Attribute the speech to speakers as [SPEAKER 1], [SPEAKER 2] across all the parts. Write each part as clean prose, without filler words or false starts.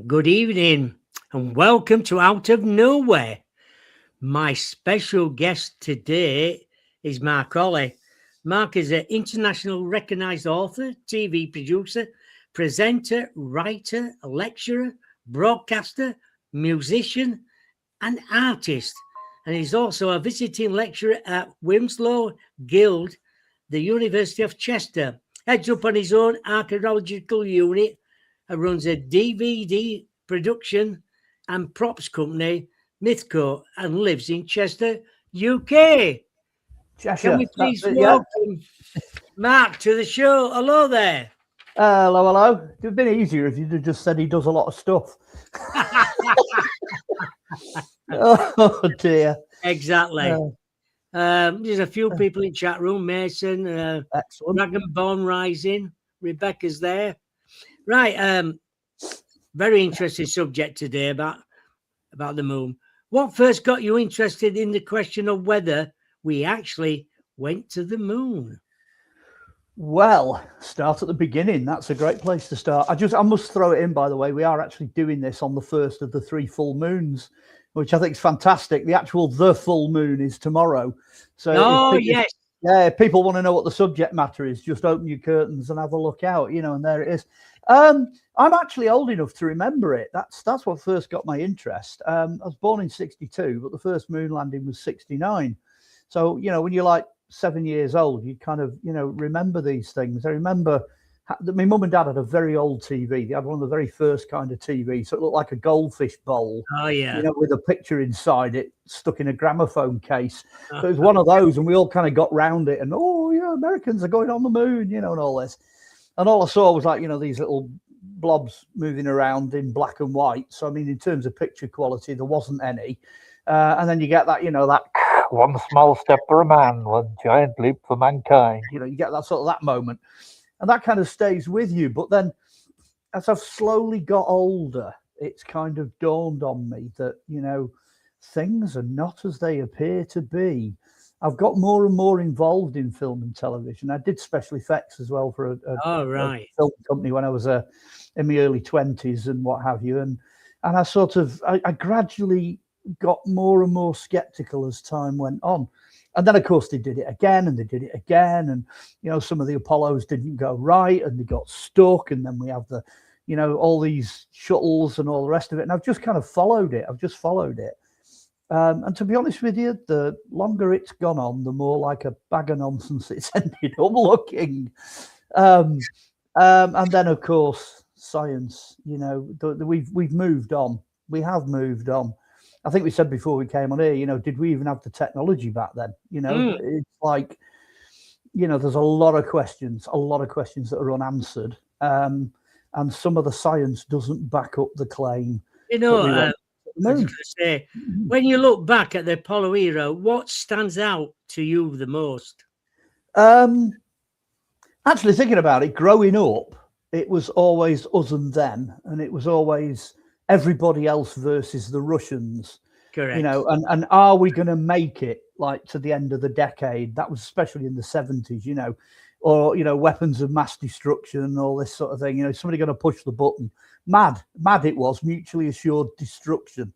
[SPEAKER 1] Good evening and welcome to Out of Nowhere. My special guest today is Mark Ollie. Mark is an international recognized author, TV producer, presenter, writer, lecturer, broadcaster, musician, and artist. And he's also a visiting lecturer at Winslow Guild, the University of Chester. Heads up on his own archaeological unit and runs a DVD production and props company, Mythco, and lives in Chester, UK.
[SPEAKER 2] Cheshire.
[SPEAKER 1] Can we please welcome Mark to the show? Hello there.
[SPEAKER 2] Hello. It would have been easier if you'd have just said he does a lot of stuff. Oh, dear.
[SPEAKER 1] Exactly. There's a few people in chat room. Mason,
[SPEAKER 2] Excellent.
[SPEAKER 1] Dragon Bone Rising, Rebecca's there. Right. Very interesting subject today about the moon. What first got you interested in the question of whether we actually went to the moon?
[SPEAKER 2] Well, start at the beginning. That's a great place to start. I must throw it in, by the way. We are actually doing this on the first of the 3 full moons, which I think is fantastic. The full moon is tomorrow. So
[SPEAKER 1] yes.
[SPEAKER 2] If people want to know what the subject matter is, just open your curtains and have a look out, and there it is. I'm actually old enough to remember it. That's what first got my interest. I was born in 62, but the first moon landing was 69. So, when you're like 7 years old, you kind of, remember these things. I remember that my mum and dad had a very old TV. They had one of the very first kind of TV. So it looked like a goldfish bowl.
[SPEAKER 1] Oh, yeah.
[SPEAKER 2] With a picture inside it stuck in a gramophone case. So it was one of those, and we all kind of got round it and, Americans are going on the moon, and all this. And all I saw was like, these little blobs moving around in black and white. So, I mean, in terms of picture quality, there wasn't any. And then you get that, that one small step for a man, one giant leap for mankind. You get that sort of that moment. And that kind of stays with you. But then as I've slowly got older, it's kind of dawned on me that, things are not as they appear to be. I've got more and more involved in film and television. I did special effects as well for a film company when I was in my early 20s and what have you. And I gradually got more and more skeptical as time went on. And then, of course, they did it again and they did it again. And, some of the Apollos didn't go right and they got stuck. And then we have all these shuttles and all the rest of it. And I've just kind of followed it. And to be honest with you, the longer it's gone on, the more like a bag of nonsense it's ended up looking. And then, of course, science, we've moved on. We have moved on. I think we said before we came on here, did we even have the technology back then? It's like, there's a lot of questions that are unanswered. And some of the science doesn't back up the claim.
[SPEAKER 1] I was going to say, when you look back at the Apollo era, what stands out to you the most?
[SPEAKER 2] Actually, thinking about it, growing up, it was always us and them, and it was always everybody else versus the Russians.
[SPEAKER 1] Correct.
[SPEAKER 2] And are we going to make it like to the end of the decade? That was especially in the 70s, or weapons of mass destruction and all this sort of thing. Somebody going to push the button. Mad it was, mutually assured destruction.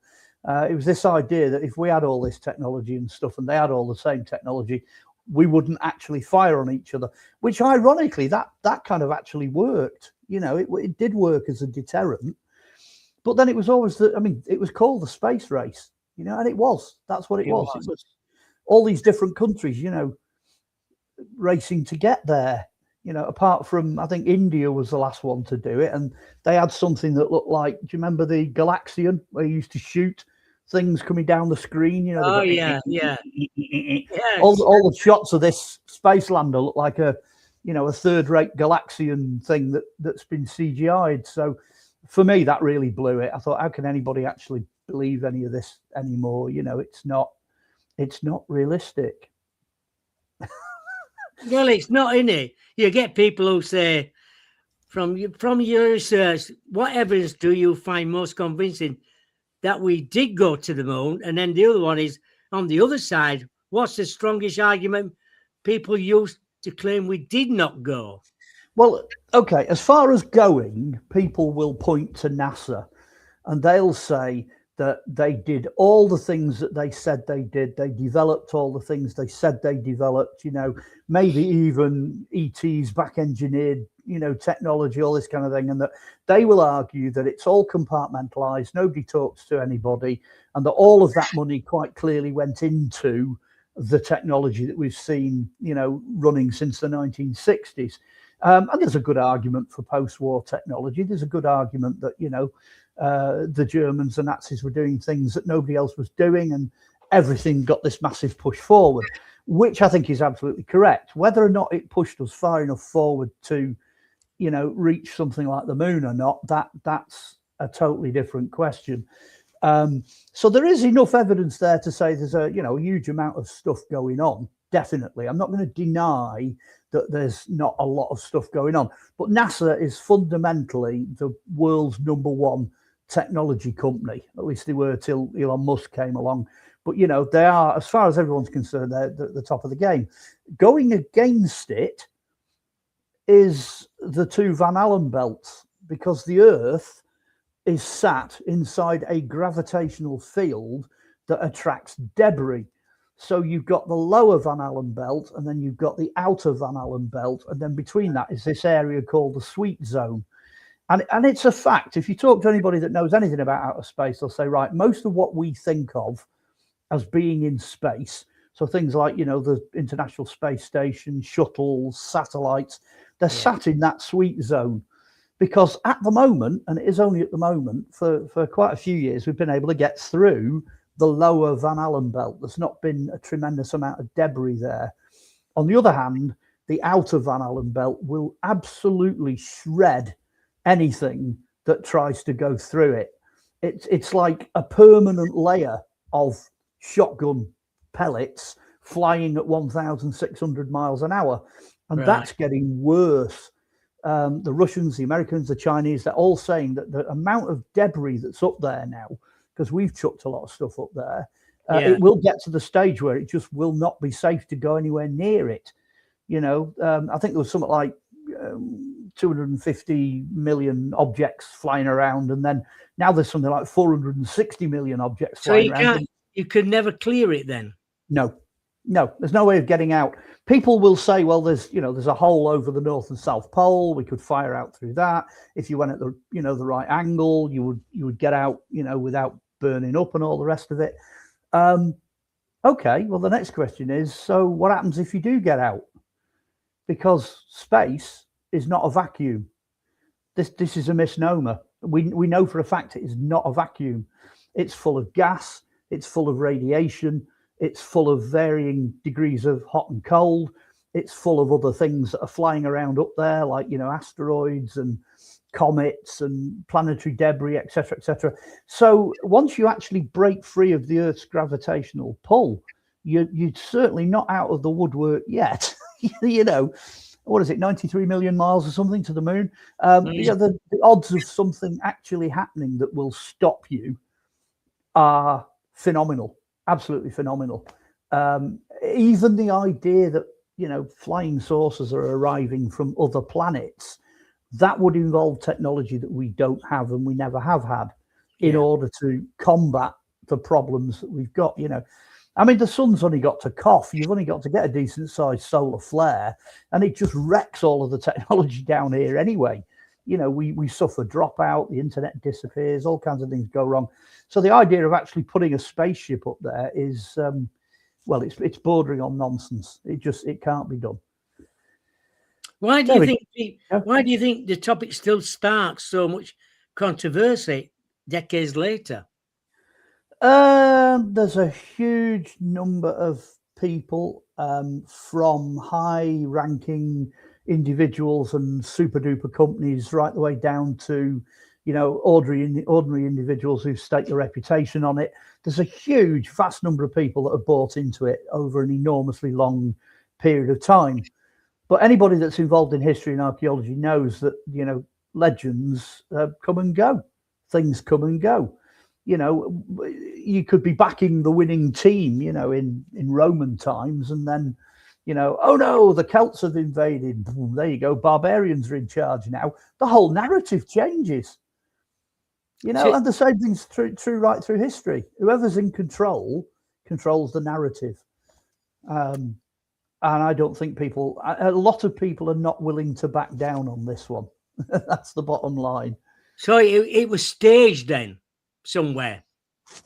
[SPEAKER 2] It was this idea that if we had all this technology and stuff and they had all the same technology, we wouldn't actually fire on each other, which ironically that kind of actually worked. It did work as a deterrent. But then it was always it was called the space race, and that's what it was. It was all these different countries, racing to get there. Apart from, I think India was the last one to do it. And they had something that looked like, do you remember the Galaxian where you used to shoot things coming down the screen?
[SPEAKER 1] Oh, yeah.
[SPEAKER 2] All the shots of this space lander look like a third-rate Galaxian thing that's been CGI'd. So for me, that really blew it. I thought, how can anybody actually believe any of this anymore? It's not realistic.
[SPEAKER 1] Well, it's not, in it. You get people who say, from your research, what evidence do you find most convincing that we did go to the moon? And then the other one is, on the other side, what's the strongest argument people use to claim we did not go?
[SPEAKER 2] Well, okay, as far as going, people will point to NASA. and they'll say that they did all the things that they said they did. They developed all the things they said they developed, maybe even ET's back engineered, technology, all this kind of thing. And that they will argue that it's all compartmentalized, nobody talks to anybody, and that all of that money quite clearly went into the technology that we've seen, running since the 1960s. And there's a good argument for post-war technology. There's a good argument that, the Germans and Nazis were doing things that nobody else was doing, and everything got this massive push forward, which I think is absolutely correct. Whether or not it pushed us far enough forward to, reach something like the moon or not, that's a totally different question. So there is enough evidence there to say there's a huge amount of stuff going on. Definitely. I'm not going to deny that there's not a lot of stuff going on, but NASA is fundamentally the world's #1 technology company. At least they were till Elon Musk came along. But, they are, as far as everyone's concerned, they're at the top of the game. Going against it is the two Van Allen belts, because the Earth is sat inside a gravitational field that attracts debris. So you've got the lower Van Allen belt, and then you've got the outer Van Allen belt, and then between that is this area called the sweet zone. And it's a fact. If you talk to anybody that knows anything about outer space, they'll say, right, most of what we think of as being in space, so things like, the International Space Station, shuttles, satellites, they're sat in that sweet zone. Because at the moment, and it is only at the moment, for quite a few years, we've been able to get through the lower Van Allen belt. There's not been a tremendous amount of debris there. On the other hand, the outer Van Allen belt will absolutely shred anything that tries to go through it. It's like a permanent layer of shotgun pellets flying at 1,600 miles an hour. And that's getting worse. The Russians, the Americans, the Chinese, they're all saying that the amount of debris that's up there now, because we've chucked a lot of stuff up there, it will get to the stage where it just will not be safe to go anywhere near it. I think there was something like 250 million objects flying around, and then now there's something like 460 million objects flying around.
[SPEAKER 1] You could never clear it then?
[SPEAKER 2] No, there's no way of getting out. People will say, well, there's a hole over the North and South Pole. We could fire out through that. If you went at the the right angle, you would get out, without burning up and all the rest of it. Okay, well, the next question is, so what happens if you do get out? Because space is not a vacuum. This is a misnomer. We know for a fact it is not a vacuum. It's full of gas. It's full of radiation. It's full of varying degrees of hot and cold. It's full of other things that are flying around up there, like, asteroids and comets and planetary debris, etc., etc. So once you actually break free of the Earth's gravitational pull, you're certainly not out of the woodwork yet. What is it, 93 million miles or something to the moon? The odds of something actually happening that will stop you are phenomenal. Absolutely phenomenal. Even the idea that, flying saucers are arriving from other planets, that would involve technology that we don't have and we never have had in order to combat the problems that we've got. I mean, the sun's only got to cough. You've only got to get a decent sized solar flare, and it just wrecks all of the technology down here anyway. We suffer dropout, the internet disappears, all kinds of things go wrong. So the idea of actually putting a spaceship up there is, it's bordering on nonsense. It can't be done.
[SPEAKER 1] Why do you think the topic still sparks so much controversy decades later?
[SPEAKER 2] There's a huge number of people from high-ranking individuals and super duper companies right the way down to ordinary individuals who stake their reputation on it. There's a huge vast number of people that have bought into it over an enormously long period of time. But anybody that's involved in history and archaeology knows that legends come and go, things come and go. You could be backing the winning team in Roman times, and then oh no, the Celts have invaded. There you go. Barbarians are in charge now. The whole narrative changes. You know, and the same thing's true right through history. Whoever's in control controls the narrative. And I don't think a lot of people are not willing to back down on this one. That's the bottom line.
[SPEAKER 1] So it was staged then somewhere?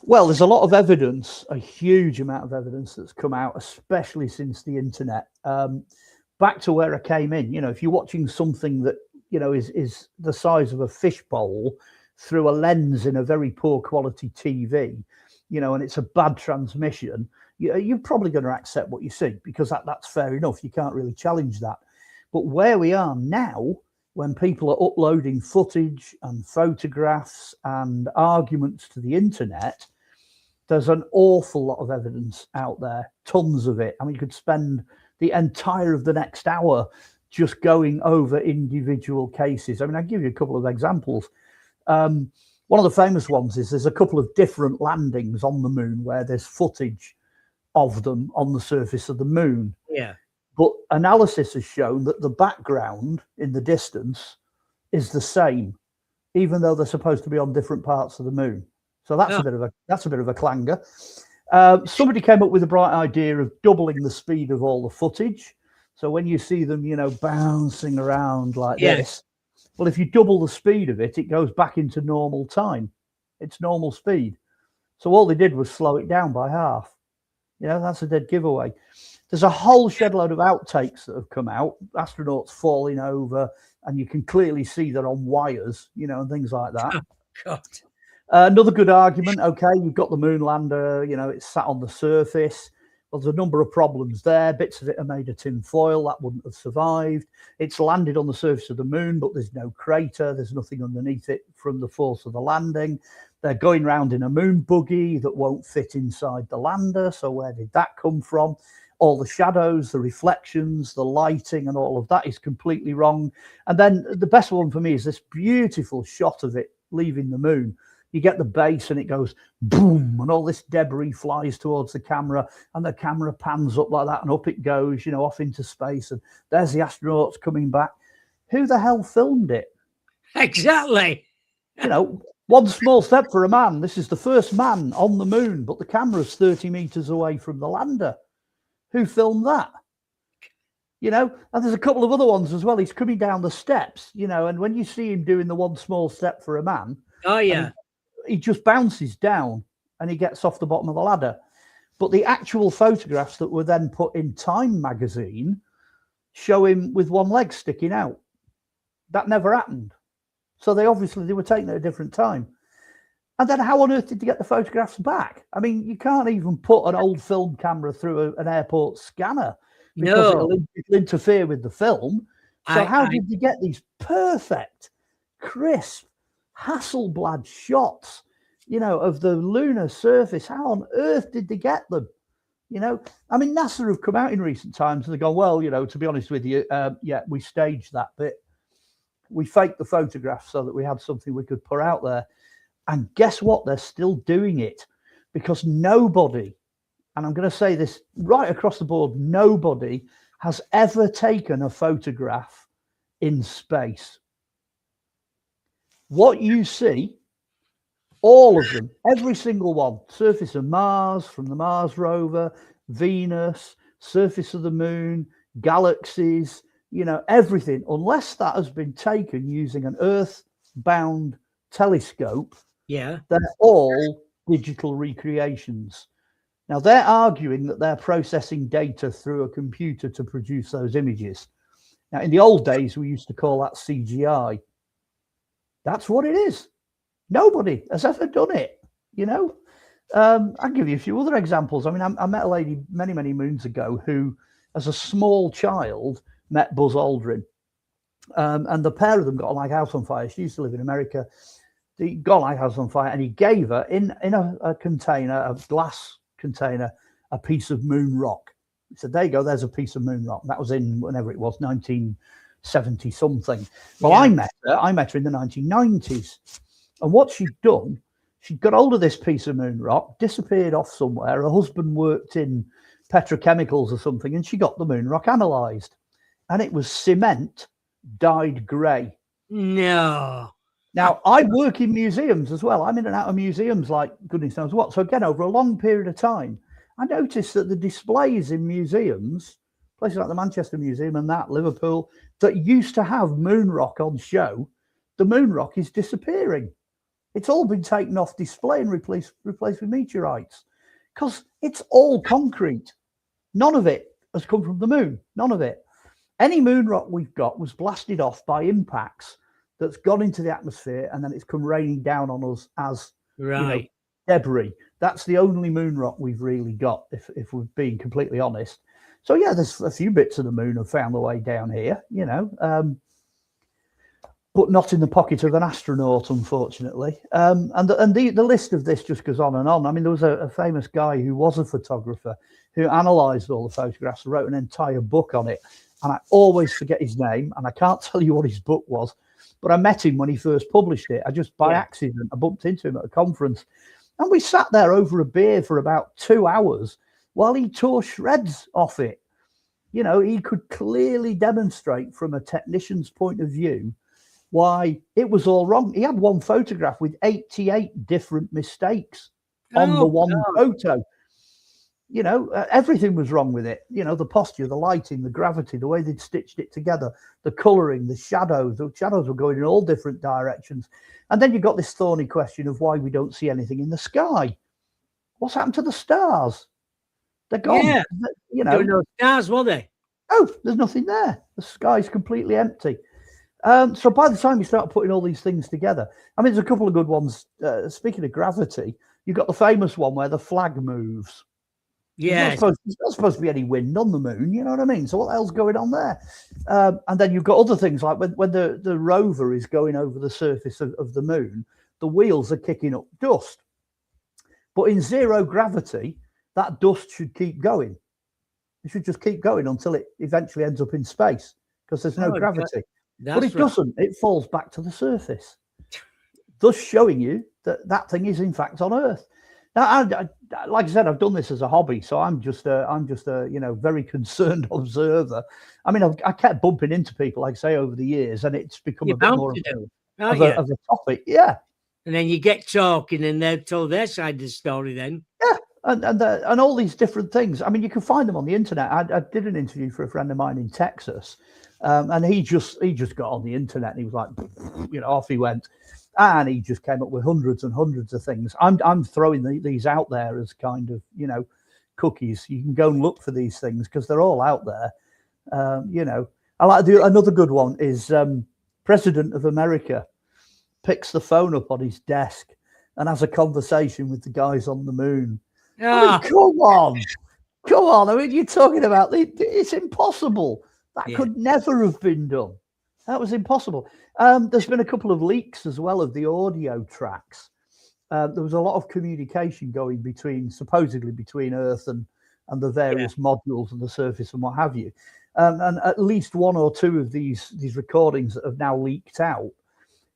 [SPEAKER 2] Well, there's a lot of evidence, a huge amount of evidence that's come out, especially since the internet. Back to where I came in, you know, if you're watching something that, you know, is the size of a fishbowl through a lens in a very poor quality TV, you know, and it's a bad transmission, you're probably going to accept what you see, because that's fair enough. You can't really challenge that. But where we are now, when people are uploading footage and photographs and arguments to the internet, there's an awful lot of evidence out there, tons of it. I mean, you could spend the entire of the next hour just going over individual cases. I mean, I'll give you a couple of examples. One of the famous ones is there's a couple of different landings on the moon where there's footage of them on the surface of the moon.
[SPEAKER 1] Yeah.
[SPEAKER 2] But analysis has shown that the background in the distance is the same, even though they're supposed to be on different parts of the moon. So that's a bit of a clanger. Somebody came up with a bright idea of doubling the speed of all the footage. So when you see them, you know, bouncing around like this, well, if you double the speed of it, it goes back into normal time. It's normal speed. So all they did was slow it down by half. You know, that's a dead giveaway. There's a whole shed load of outtakes that have come out, astronauts falling over, and you can clearly see they're on wires, you know, and things like that.
[SPEAKER 1] Oh, God.
[SPEAKER 2] Another good argument, okay, you've got the moon lander, you know, it's sat on the surface. Well, there's a number of problems there. Bits of it are made of tin foil. That wouldn't have survived. It's landed on the surface of the moon, but there's no crater. There's nothing underneath it from the force of the landing. They're going around in a moon buggy that won't fit inside the lander. So where did that come from? All the shadows, the reflections, the lighting, and all of that is completely wrong. And then the best one for me is this beautiful shot of it leaving the moon. You get the base and it goes boom, and all this debris flies towards the camera, and the camera pans up like that, and up it goes, you know, off into space. And there's the astronauts coming back. Who the hell filmed it?
[SPEAKER 1] Exactly.
[SPEAKER 2] You know, one small step for a man. This is the first man on the moon, but the camera's 30 meters away from the lander. Who filmed that? You know, and there's a couple of other ones as well. He's coming down the steps, you know, and when you see him doing the one small step for a man,
[SPEAKER 1] oh yeah,
[SPEAKER 2] he just bounces down and he gets off the bottom of the ladder. But the actual photographs that were then put in Time magazine show him with one leg sticking out. That never happened. So they were taken at a different time. And then how on earth did they get the photographs back? I mean, you can't even put an old film camera through an airport scanner because it'll interfere with the film. So how did they get these perfect, crisp, Hasselblad shots, you know, of the lunar surface? How on earth did they get them? You know, I mean, NASA have come out in recent times and they go, well, you know, to be honest with you, yeah, we staged that bit. We faked the photographs so that we had something we could put out there. And guess what? They're still doing it because nobody, and I'm going to say this right across the board, nobody has ever taken a photograph in space. What you see, all of them, every single one, surface of Mars from the Mars rover, Venus, surface of the moon, galaxies, you know, everything, unless that has been taken using an Earth-bound telescope, they're all digital recreations. Now, they're arguing that they're processing data through a computer to produce those images. Now, in the old days, we used to call that CGI. That's what it is. Nobody has ever done it, you know. I'll give you a few other examples. I mean, I met a lady many, many moons ago who, as a small child, met Buzz Aldrin. And the pair of them got a lighthouse on fire. She used to live in America. He got a lighthouse on fire and he gave her in a container, a glass container, a piece of moon rock. He said, there you go, there's a piece of moon rock. That was in whenever it was, 1970 something. Well, I met her in the 1990s. And what she'd done, she'd got hold of this piece of moon rock, disappeared off somewhere. Her husband worked in petrochemicals or something, and she got the moon rock analysed. And it was cement dyed grey.
[SPEAKER 1] No.
[SPEAKER 2] Now, I work in museums as well. I'm in and out of museums like goodness knows what. So again, over a long period of time, I noticed that the displays in museums, places like the Manchester Museum and that, Liverpool, that used to have moon rock on show, the moon rock is disappearing. It's all been taken off display and replaced with meteorites because it's all concrete. None of it has come from the moon. None of it. Any moon rock we've got was blasted off by impacts that's gone into the atmosphere and then it's come raining down on us as debris. That's the only moon rock we've really got, if we're being completely honest. So yeah, there's a few bits of the moon have found their way down here, but not in the pocket of an astronaut, unfortunately. And the list of this just goes on and on. I mean, there was a famous guy who was a photographer who analysed all the photographs and wrote an entire book on it. And I always forget his name, and I can't tell you what his book was. But I met him when he first published it. I just by accident, I bumped into him at a conference. And we sat there over a beer for about 2 hours while he tore shreds off it. He could clearly demonstrate from a technician's point of view why it was all wrong. He had one photograph with 88 different mistakes on the one photo. Everything was wrong with it. The posture, the lighting, the gravity, the way they'd stitched it together, the colouring, the shadows. The shadows were going in all different directions. And then you got this thorny question of why we don't see anything in the sky. What's happened to the stars? They're gone.
[SPEAKER 1] Yeah. There were no stars, were they?
[SPEAKER 2] Oh, there's nothing there. The sky's completely empty. So by the time you start putting all these things together, I mean, there's a couple of good ones. Speaking of gravity, you've got the famous one where the flag moves.
[SPEAKER 1] Yeah,
[SPEAKER 2] there's not supposed to be any wind on the moon. You know what I mean? So what the hell's going on there? And then you've got other things like when the rover is going over the surface of the moon, the wheels are kicking up dust. But in zero gravity, that dust should keep going. It should just keep going until it eventually ends up in space because there's no gravity. But it doesn't. It falls back to the surface, thus showing you that thing is in fact on Earth. Now, I, like I said, I've done this as a hobby, so I'm just a very concerned observer. I mean, I kept bumping into people, like I say, over the years, and it's become a bit more of a topic. Yeah.
[SPEAKER 1] And then you get talking, and they've told their side of the story. Then
[SPEAKER 2] yeah, and all these different things. I mean, you can find them on the internet. I did an interview for a friend of mine in Texas, and he just got on the internet, and he was like, off he went. And he just came up with hundreds and hundreds of things. I'm throwing these out there as kind of, cookies. You can go and look for these things because they're all out there. I like another good one is President of America picks the phone up on his desk and has a conversation with the guys on the moon. I mean, come on. I mean, you're talking about it's impossible. That could never have been done. That was impossible. There's been a couple of leaks as well of the audio tracks. There was a lot of communication going supposedly between Earth and the various modules and the surface and what have you. And at least one or two of these recordings that have now leaked out,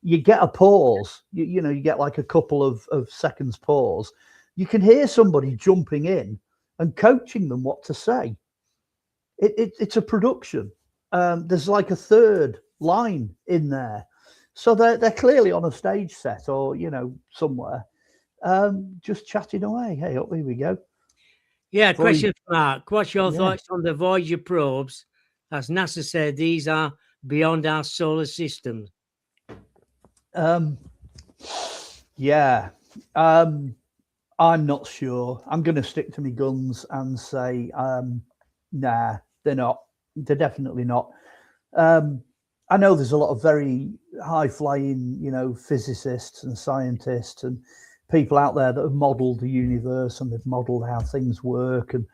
[SPEAKER 2] you get a pause. You get like a couple of seconds pause. You can hear somebody jumping in and coaching them what to say. It's a production. There's like a third line in there, so they're clearly on a stage set or somewhere, just chatting away. Hey, up here we go.
[SPEAKER 1] Yeah, question for Mark. What's your thoughts on the Voyager probes? As NASA said, these are beyond our solar system.
[SPEAKER 2] I'm not sure. I'm going to stick to my guns and say, nah, they're not. They're definitely not. I know there's a lot of very high-flying, physicists and scientists and people out there that have modelled the universe and they've modelled how things work, and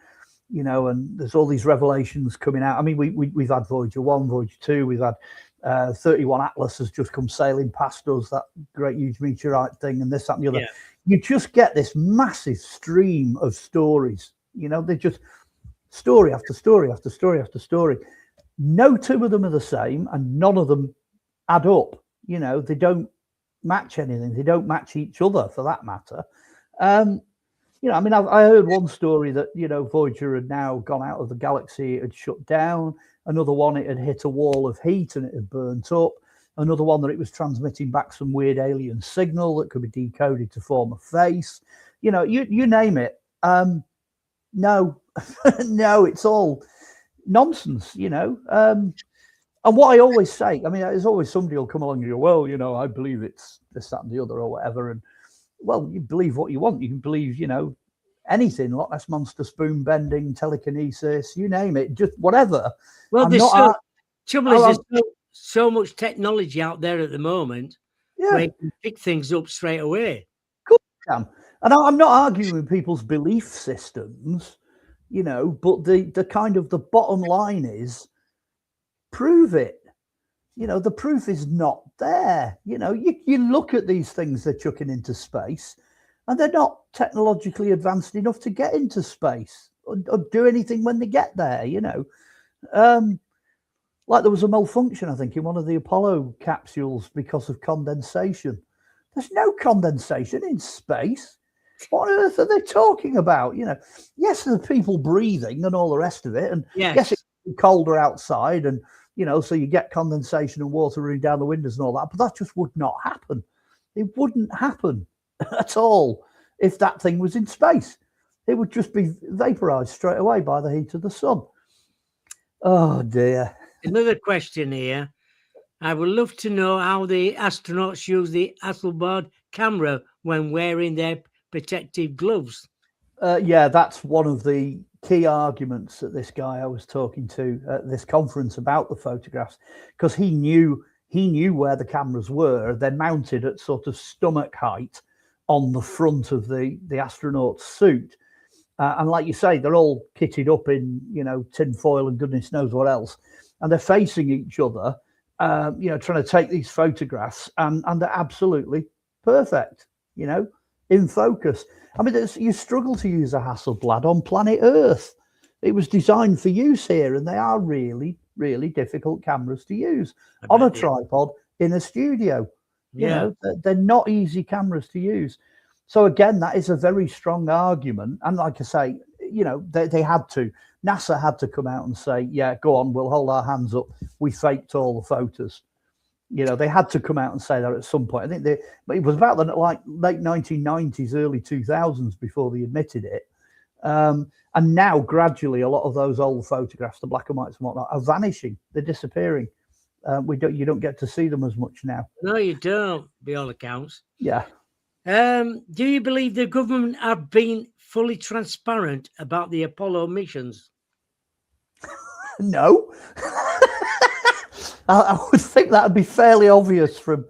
[SPEAKER 2] and there's all these revelations coming out. I mean, we've had Voyager 1, Voyager 2, we've had 31 Atlas has just come sailing past us, that great huge meteorite thing, and this, that, and the other. Yeah. You just get this massive stream of stories. They just story after story after story after story. No two of them are the same, and none of them add up. They don't match anything. They don't match each other, for that matter. I mean, I heard one story that Voyager had now gone out of the galaxy. It had shut down. Another one, it had hit a wall of heat and it had burnt up. Another one that it was transmitting back some weird alien signal that could be decoded to form a face. You know, you name it. No, no, it's all nonsense, you know. And what I always say, I mean, there's always somebody will come along and go, well, you know, I believe it's this, that, and the other, or whatever. And well, you believe what you want. You can believe, you know, anything, Loch Ness Monster, spoon bending, telekinesis, you name it, just whatever.
[SPEAKER 1] Well, there's so much technology out there at the moment where you can pick things up straight away.
[SPEAKER 2] Of course you can. And I'm not arguing with people's belief systems, you know, but the kind of the bottom line is prove it. You know, the proof is not there. You know, you look at these things they're chucking into space and they're not technologically advanced enough to get into space or do anything when they get there, you know. Like there was a malfunction, I think, in one of the Apollo capsules because of condensation. There's no condensation in space. What on earth are they talking about? You know, yes, there's people breathing and all the rest of it. And yes it's colder outside and, you know, so you get condensation and water running down the windows and all that, but that just would not happen. It wouldn't happen at all if that thing was in space. It would just be vaporized straight away by the heat of the sun. Oh, dear.
[SPEAKER 1] Another question here. I would love to know how the astronauts use the Hasselblad camera when wearing their protective gloves.
[SPEAKER 2] Yeah, that's one of the key arguments that this guy I was talking to at this conference about the photographs, because he knew where the cameras were. They're mounted at sort of stomach height on the front of the astronaut's suit. And like you say, they're all kitted up in, you know, tin foil and goodness knows what else. And they're facing each other, you know, trying to take these photographs, and they're absolutely perfect, you know, in focus. I mean, you struggle to use a Hasselblad on planet Earth. It was designed for use here, and they are really, really difficult cameras to use on a tripod in a studio. You know, they're not easy cameras to use. So again, that is a very strong argument. And like I say, you know, they had to. NASA had to come out and say, yeah, go on, we'll hold our hands up. We faked all the photos. You know, they had to come out and say that at some point. I think but it was about the late 1990s, early 2000s before they admitted it. And now gradually a lot of those old photographs, the black and whites and whatnot, are vanishing. They're disappearing. You don't get to see them as much now.
[SPEAKER 1] No, you don't, by all accounts.
[SPEAKER 2] Yeah.
[SPEAKER 1] Do you believe the government have been fully transparent about the Apollo missions?
[SPEAKER 2] No. I would think that would be fairly obvious from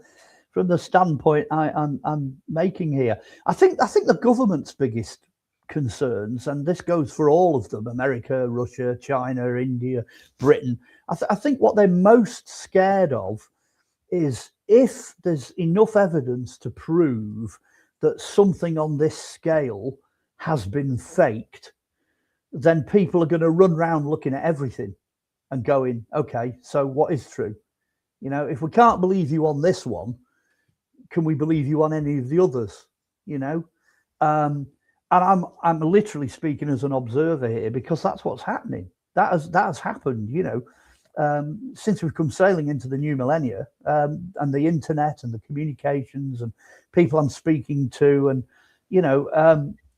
[SPEAKER 2] the standpoint I'm making here. I think the government's biggest concerns, and this goes for all of them, America, Russia, China, India, Britain, I think what they're most scared of is if there's enough evidence to prove that something on this scale has been faked, then people are going to run around looking at everything and going, okay, so what is true? You know, if we can't believe you on this one, can we believe you on any of the others? You know, and I'm literally speaking as an observer here, because that's what's happening. That has happened. You know, since we've come sailing into the new millennia, and the internet and the communications and people I'm speaking to, and you know,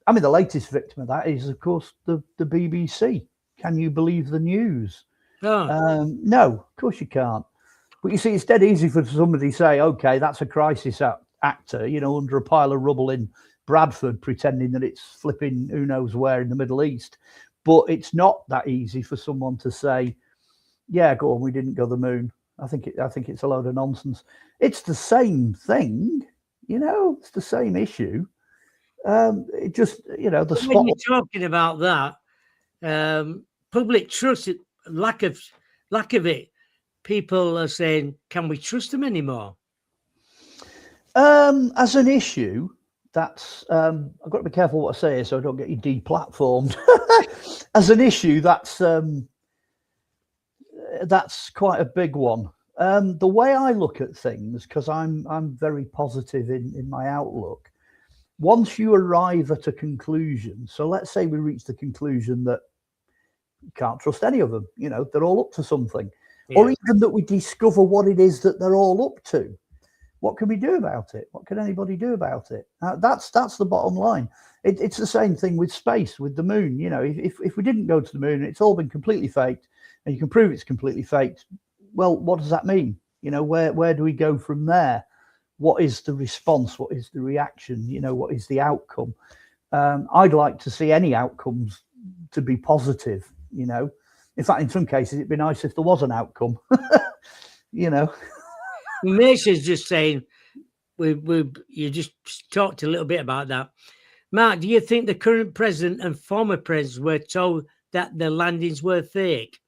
[SPEAKER 2] I mean, the latest victim of that is, of course, the BBC. Can you believe the news? No, of course you can't. But you see, it's dead easy for somebody to say, okay, that's a crisis actor, you know, under a pile of rubble in Bradford, pretending that it's flipping who knows where in the Middle East. But it's not that easy for someone to say, yeah, go on, we didn't go to the moon. I think it's a load of nonsense. It's the same thing, you know, it's the same issue. It just, you know, the spot.
[SPEAKER 1] When you're talking about that, public trust, lack of it, people are saying, can we trust them anymore?
[SPEAKER 2] As an issue, that's I've got to be careful what I say so I don't get you deplatformed. As an issue, that's quite a big one. The way I look at things, because I'm very positive in my outlook. Once you arrive at a conclusion, so let's say we reach the conclusion that you can't trust any of them, you know, they're all up to something. or even that we discover what it is that they're all up to. What can we do about it? What can anybody do about it? That's the bottom line. It's the same thing with space, with the moon. You know, if we didn't go to the moon, it's all been completely faked, and you can prove it's completely faked. Well, what does that mean? You know, where do we go from there? What is the response? What is the reaction? You know, what is the outcome? I'd like to see any outcomes to be positive. You know, in fact, in some cases, it'd be nice if there was an outcome. You know.
[SPEAKER 1] Mason's just saying, you just talked a little bit about that. Mark, do you think the current president and former presidents were told that the landings were fake?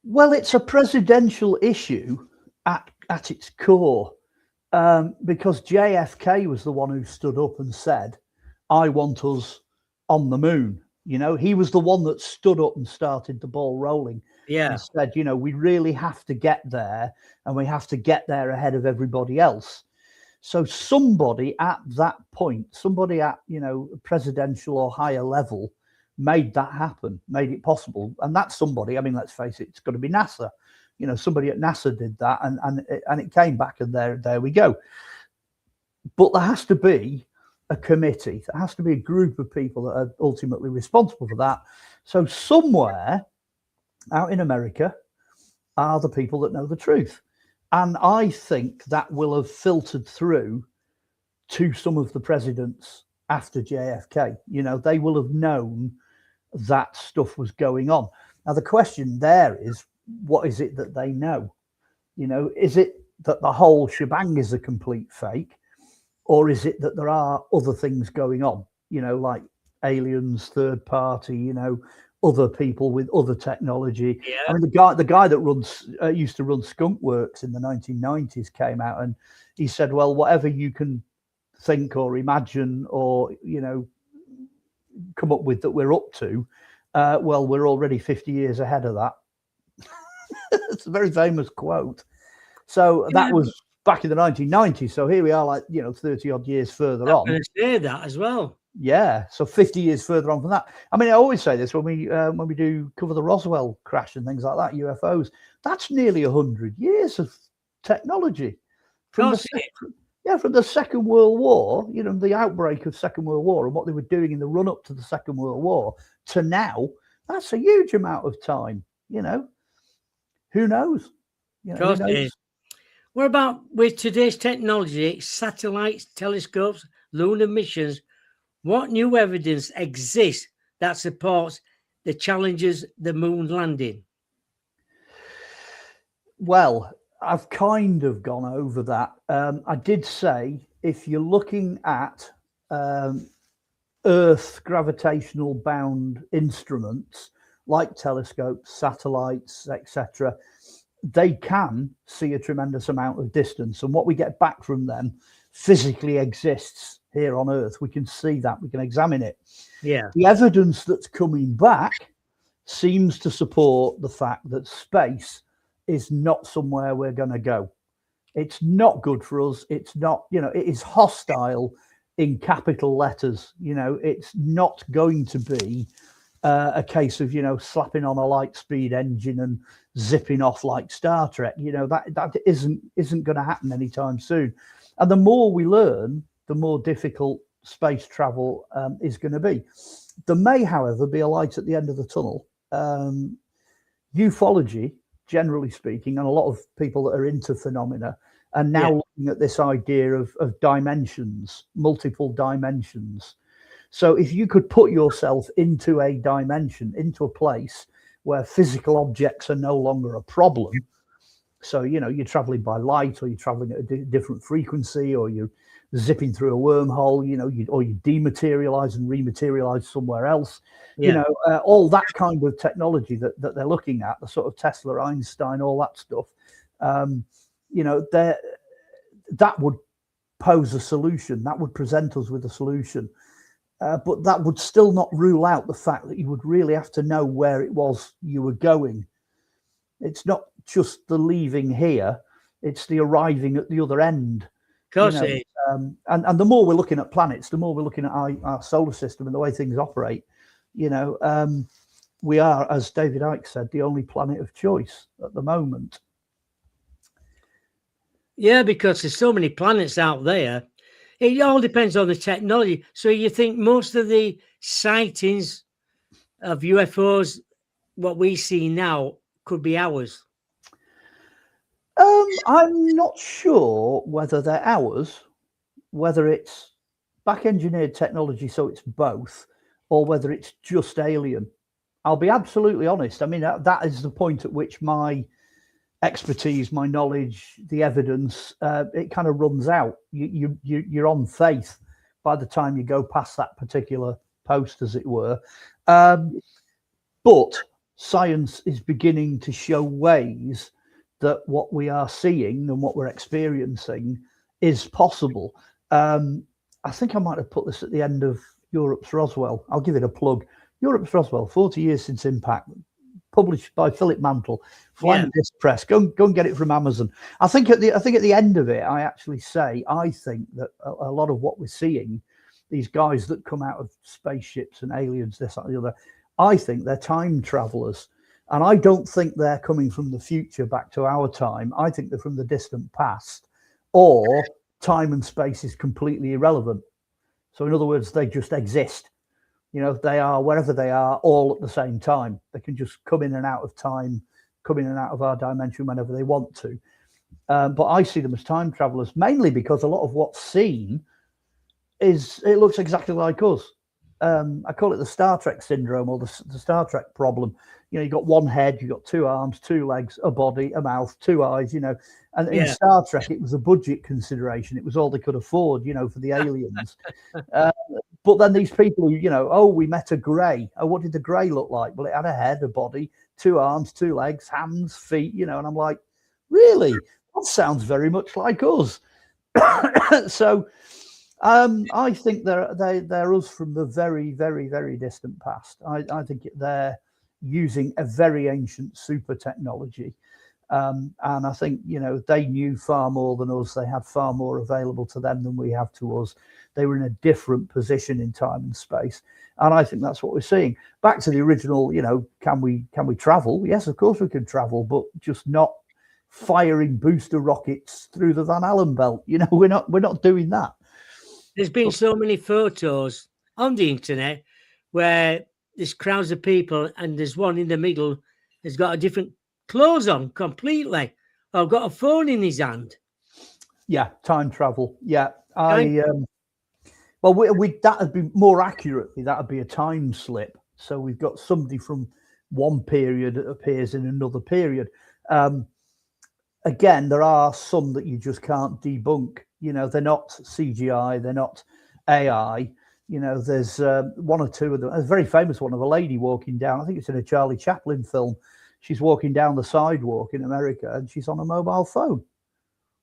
[SPEAKER 2] Well, it's a presidential issue at its core, because JFK was the one who stood up and said, I want us on the moon. You know, he was the one that stood up and started the ball rolling. And said, you know, we really have to get there, and we have to get there ahead of everybody else. So somebody at that point, somebody at, you know, presidential or higher level made that happen, made it possible. And that somebody, I mean, let's face it, it's got to be NASA. You know, somebody at NASA did that, and it came back, and there we go. But there has to be a committee. There has to be a group of people that are ultimately responsible for that. So somewhere out in America are the people that know the truth. And I think that will have filtered through to some of the presidents after JFK. You know, they will have known that stuff was going on. Now, the question there is, what is it that they know? You know, is it that the whole shebang is a complete fake? Or is it that there are other things going on, you know, like aliens, third party, you know, other people with other technology? I mean, the guy that used to run Skunk Works in the 1990s came out, and he said, well, whatever you can think or imagine or, you know, come up with that we're up to, well, we're already 50 years ahead of that. It's a very famous quote. So that was back in the 1990s. So here we are, like, you know, 30 odd years further on.
[SPEAKER 1] I'm going to say that as well.
[SPEAKER 2] Yeah, so 50 years further on from that. I mean, I always say this when we do cover the Roswell crash and things like that, UFOs. That's nearly 100 years of technology. From the Second World War, you know, the outbreak of Second World War and what they were doing in the run up to the Second World War to now. That's a huge amount of time. You know, who knows? You know, who knows?
[SPEAKER 1] What about with today's technology, satellites, telescopes, lunar missions? What new evidence exists that supports the challenges the moon landing?
[SPEAKER 2] Well, I've kind of gone over that. I did say, if you're looking at Earth gravitational bound instruments like telescopes, satellites, etc., they can see a tremendous amount of distance, and what we get back from them physically exists here on Earth. We can see that, we can examine it.
[SPEAKER 1] Yeah.
[SPEAKER 2] The evidence that's coming back seems to support the fact that space is not somewhere we're going to go. It's not good for us. It's not, you know, it is hostile in capital letters. You know, it's not going to be a case of, you know, slapping on a light speed engine and zipping off like Star Trek. You know, that isn't going to happen anytime soon. And the more we learn, the more difficult space travel is going to be. There may, however, be a light at the end of the tunnel. Ufology, generally speaking, and a lot of people that are into phenomena are now looking at this idea of dimensions, multiple dimensions. So if you could put yourself into a dimension, into a place where physical objects are no longer a problem. So, you know, you're traveling by light, or you're traveling at a different frequency, or you're zipping through a wormhole, you know, or you dematerialize and rematerialize somewhere else. You know, all that kind of technology that they're looking at, the sort of Tesla, Einstein, all that stuff, you know, that would pose a solution. That would present us with a solution. But that would still not rule out the fact that you would really have to know where it was you were going. It's not just the leaving here, it's the arriving at the other end.
[SPEAKER 1] Of course, you know,
[SPEAKER 2] and the more we're looking at planets, the more we're looking at our solar system and the way things operate, you know, we are, as David Icke said, the only planet of choice at the moment.
[SPEAKER 1] Yeah, because there's so many planets out there. It all depends on the technology. So you think most of the sightings of UFOs, what we see now, could be ours?
[SPEAKER 2] I'm not sure whether they're ours, whether it's back engineered technology, so it's both, or whether it's just alien. I'll be absolutely honest. I mean, that is the point at which my expertise, my knowledge, the evidence, it kind of runs out. You're on faith by the time you go past that particular post, as it were. But science is beginning to show ways that what we are seeing and what we're experiencing is possible. I think I might have put this at the end of Europe's Roswell. I'll give it a plug. Europe's Roswell, 40 years since impact, published by Philip Mantle, Flying Disc Press. Go and get it from Amazon. I think at the end of it, I actually say I think that a lot of what we're seeing, these guys that come out of spaceships and aliens, this, that, and the other, I think they're time travelers. And I don't think they're coming from the future back to our time. I think they're from the distant past, or time and space is completely irrelevant. So in other words, they just exist. You know, they are wherever they are all at the same time. They can just come in and out of time, come in and out of our dimension whenever they want to. But I see them as time travelers, mainly because a lot of what's seen it looks exactly like us. I call it the Star Trek syndrome, or the Star Trek problem. You know, you got one head, you got two arms, two legs, a body, a mouth, two eyes, you know. And in Star Trek, it was a budget consideration. It was all they could afford, you know, for the aliens. But then these people who, you know, oh, we met a grey. Oh, what did the grey look like? Well, it had a head, a body, two arms, two legs, hands, feet, you know. And I'm like, really? That sounds very much like us. So I think they're us from the very, very, very distant past. I think they're using a very ancient super technology. And I think, you know, they knew far more than us. They had far more available to them than we have to us. They were in a different position in time and space. And I think that's what we're seeing. Back to the original, you know, can we travel? Yes, of course we can travel, but just not firing booster rockets through the Van Allen belt. You know, we're not doing that.
[SPEAKER 1] There's been so many photos on the internet where there's crowds of people and there's one in the middle has got a different clothes on completely. Or got a phone in his hand.
[SPEAKER 2] Yeah, time travel. Yeah, well, we that would be more accurately. That would be a time slip. So we've got somebody from one period that appears in another period. Again, there are some that you just can't debunk. You know, they're not CGI, they're not AI. You know, there's one or two of them. A very famous one of a lady walking down. I think it's in a Charlie Chaplin film. She's walking down the sidewalk in America and she's on a mobile phone.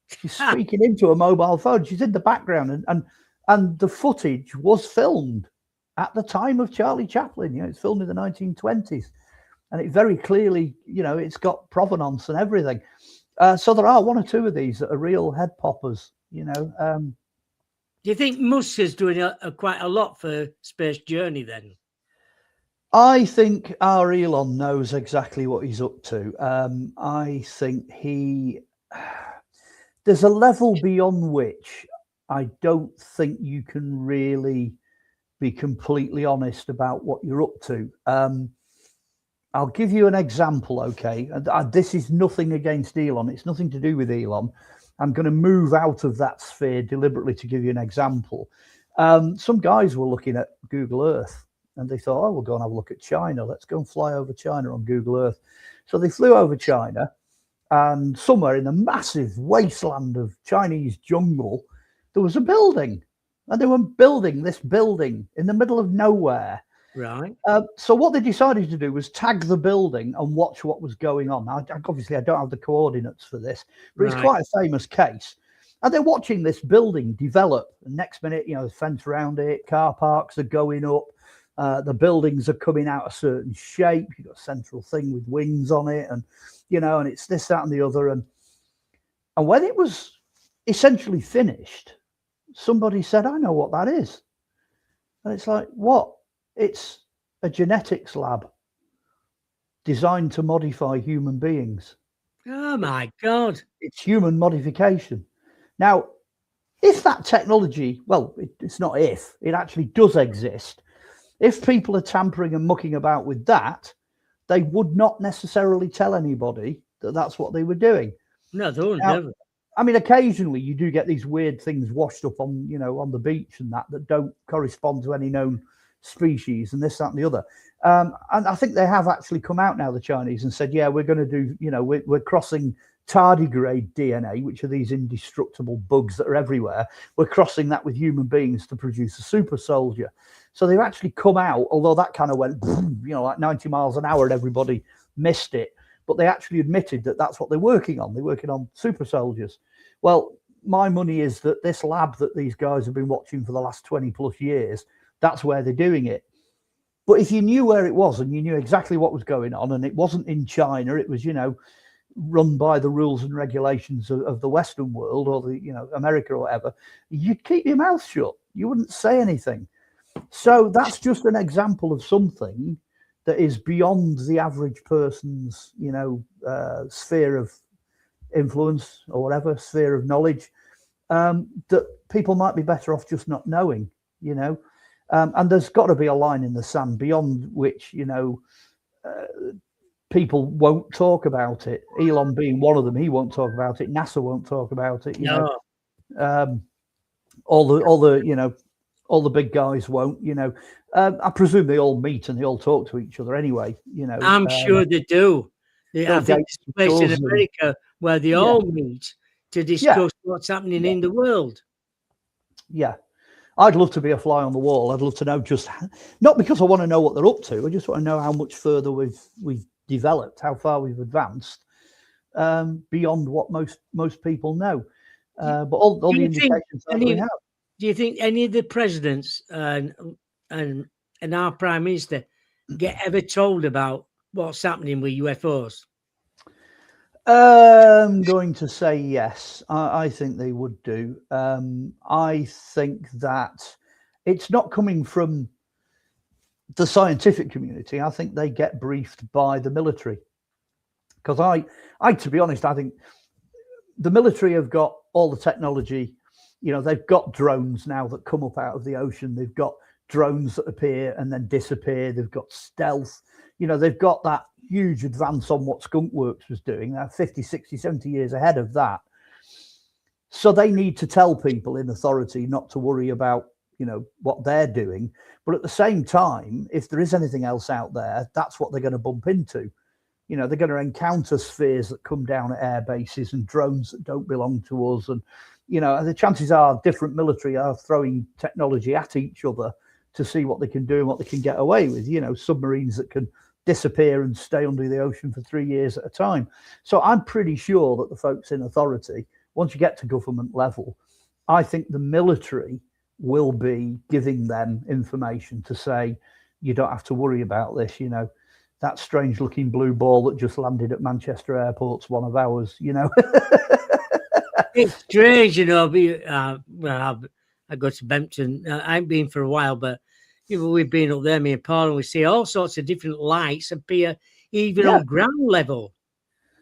[SPEAKER 2] She's speaking into a mobile phone. She's in the background, and the footage was filmed at the time of Charlie Chaplin. You know, it's filmed in the 1920s, and it very clearly, you know, it's got provenance and everything. So there are one or two of these that are real head poppers. You know.
[SPEAKER 1] Do you think Musk is doing quite a lot for Space Journey then?
[SPEAKER 2] I think our Elon knows exactly what he's up to. I think there's a level beyond which I don't think you can really be completely honest about what you're up to. I'll give you an example, okay? This is nothing against Elon. It's nothing to do with Elon. I'm going to move out of that sphere deliberately to give you an example. Some guys were looking at Google Earth and they thought, oh, we'll go and have a look at China. Let's go and fly over China on Google Earth. So they flew over China, and somewhere in the massive wasteland of Chinese jungle, there was a building. And they were building this building in the middle of nowhere.
[SPEAKER 1] Right.
[SPEAKER 2] So what they decided to do was tag the building and watch what was going on. Now, obviously, I don't have the coordinates for this, but It's quite a famous case. And they're watching this building develop. The next minute, you know, the fence around it, car parks are going up. The buildings are coming out a certain shape. You've got a central thing with wings on it, and you know, and it's this, that, and the other. And when it was essentially finished, somebody said, "I know what that is." And it's like, what? It's a genetics lab. designed to modify human beings.
[SPEAKER 1] Oh my God.
[SPEAKER 2] It's human modification. Now, if that technology, well, it's not if, it actually does exist. If people are tampering and mucking about with that, they would not necessarily tell anybody that that's what they were doing.
[SPEAKER 1] No, they won't,
[SPEAKER 2] Now,
[SPEAKER 1] never.
[SPEAKER 2] I mean, occasionally you do get these weird things washed up on, on the beach and that don't correspond to any known species and this, that, and the other. And I think they have actually come out now, the Chinese, and said, yeah, we're going to do, we're crossing tardigrade DNA, which are these indestructible bugs that are everywhere. We're crossing that with human beings to produce a super soldier. So they've actually come out, although that kind of went, like 90 miles an hour and everybody missed it. But they actually admitted that that's what they're working on. They're working on super soldiers. Well, my money is that this lab that these guys have been watching for the last 20 plus years, that's where they're doing it. But if you knew where it was and you knew exactly what was going on, and it wasn't in China, it was, run by the rules and regulations of the Western world or America or whatever, you'd keep your mouth shut. You wouldn't say anything. So that's just an example of something that is beyond the average person's, sphere of influence or whatever, sphere of knowledge, that people might be better off just not knowing, and there's got to be a line in the sand beyond which, people won't talk about it. Elon being one of them, he won't talk about it. NASA won't talk about it. All the big guys won't. I presume they all meet and they all talk to each other anyway.
[SPEAKER 1] I'm sure they do. I think there's a place in America where they all meet to discuss what's happening in the world.
[SPEAKER 2] Yeah. I'd love to be a fly on the wall. I'd love to know not because I want to know what they're up to. I just want to know how much further we've developed, how far we've advanced beyond what most people know. But all the indications that we have.
[SPEAKER 1] Do you think any of the presidents and our prime minister get ever told about what's happening with UFOs?
[SPEAKER 2] I'm going to say yes. I think they would do. I think that it's not coming from the scientific community. I think they get briefed by the military. Because I, to be honest, I think the military have got all the technology. They've got drones now that come up out of the ocean. They've got drones that appear and then disappear. They've got stealth. They've got that huge advance on what Skunk Works was doing. They're 50, 60, 70 years ahead of that. So they need to tell people in authority not to worry about, what they're doing. But at the same time, if there is anything else out there, that's what they're going to bump into. They're going to encounter spheres that come down at air bases and drones that don't belong to us. And, the chances are different military are throwing technology at each other to see what they can do and what they can get away with. Submarines that can disappear and stay under the ocean for 3 years at a time. So I'm pretty sure that the folks in authority, once you get to government level, I think the military will be giving them information to say, you don't have to worry about this, that strange looking blue ball that just landed at Manchester Airport's one of ours,
[SPEAKER 1] It's strange, I go to Bempton. I ain't been for a while, but we've been up there, me and Paul, and we see all sorts of different lights appear even on ground level.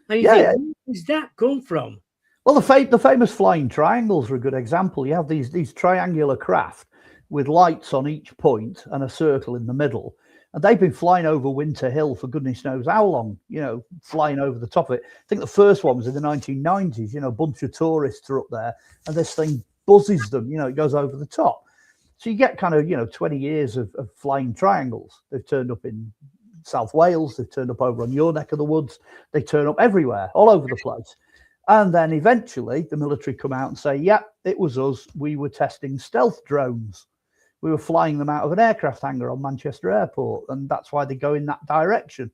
[SPEAKER 1] And you think, where does that come from?
[SPEAKER 2] Well, the famous flying triangles are a good example. You have these triangular craft with lights on each point and a circle in the middle. And they've been flying over Winter Hill for goodness knows how long, flying over the top of it. I think the first one was in the 1990s, a bunch of tourists are up there and this thing buzzes them, it goes over the top. So you get kind of, 20 years of flying triangles. They've turned up in South Wales. They've turned up over on your neck of the woods. They turn up everywhere, all over the place. And then eventually the military come out and say, yeah, it was us. We were testing stealth drones. We were flying them out of an aircraft hangar on Manchester Airport. And that's why they go in that direction,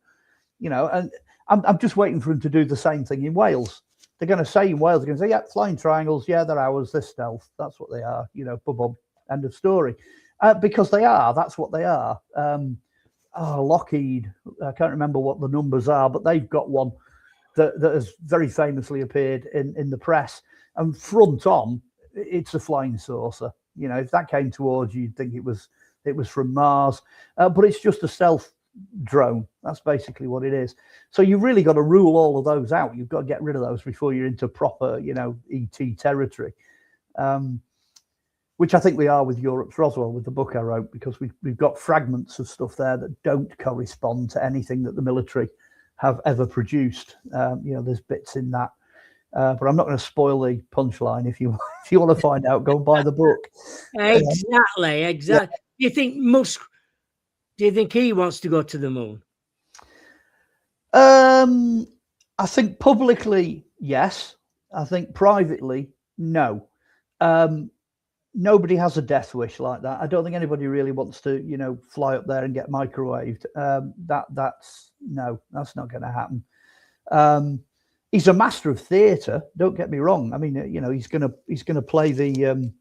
[SPEAKER 2] and I'm just waiting for them to do the same thing in Wales. They're going to say in Wales, they're going to say, yeah, flying triangles. Yeah, they're ours. They're stealth. That's what they are, boom, end of story. Because they are, that's what they are. Lockheed, I can't remember what the numbers are, but they've got one that has very famously appeared in the press. And front on, it's a flying saucer. If that came towards you, you'd think it was from Mars. But it's just a stealth drone. That's basically what it is. So you've really got to rule all of those out. You've got to get rid of those before you're into proper, ET territory. Which I think we are with Europe's Roswell, with the book I wrote, because we've got fragments of stuff there that don't correspond to anything that the military have ever produced. There's bits in that, but I'm not going to spoil the punchline. If you want to find out, go and buy the book.
[SPEAKER 1] Exactly.
[SPEAKER 2] Yeah.
[SPEAKER 1] Do you think Musk? Do you think he wants to go to the moon?
[SPEAKER 2] I think publicly, yes. I think privately, no. Nobody has a death wish like that. I don't think anybody really wants to, fly up there and get microwaved. That's not going to happen. He's a master of theatre. Don't get me wrong. I mean, he's going to play the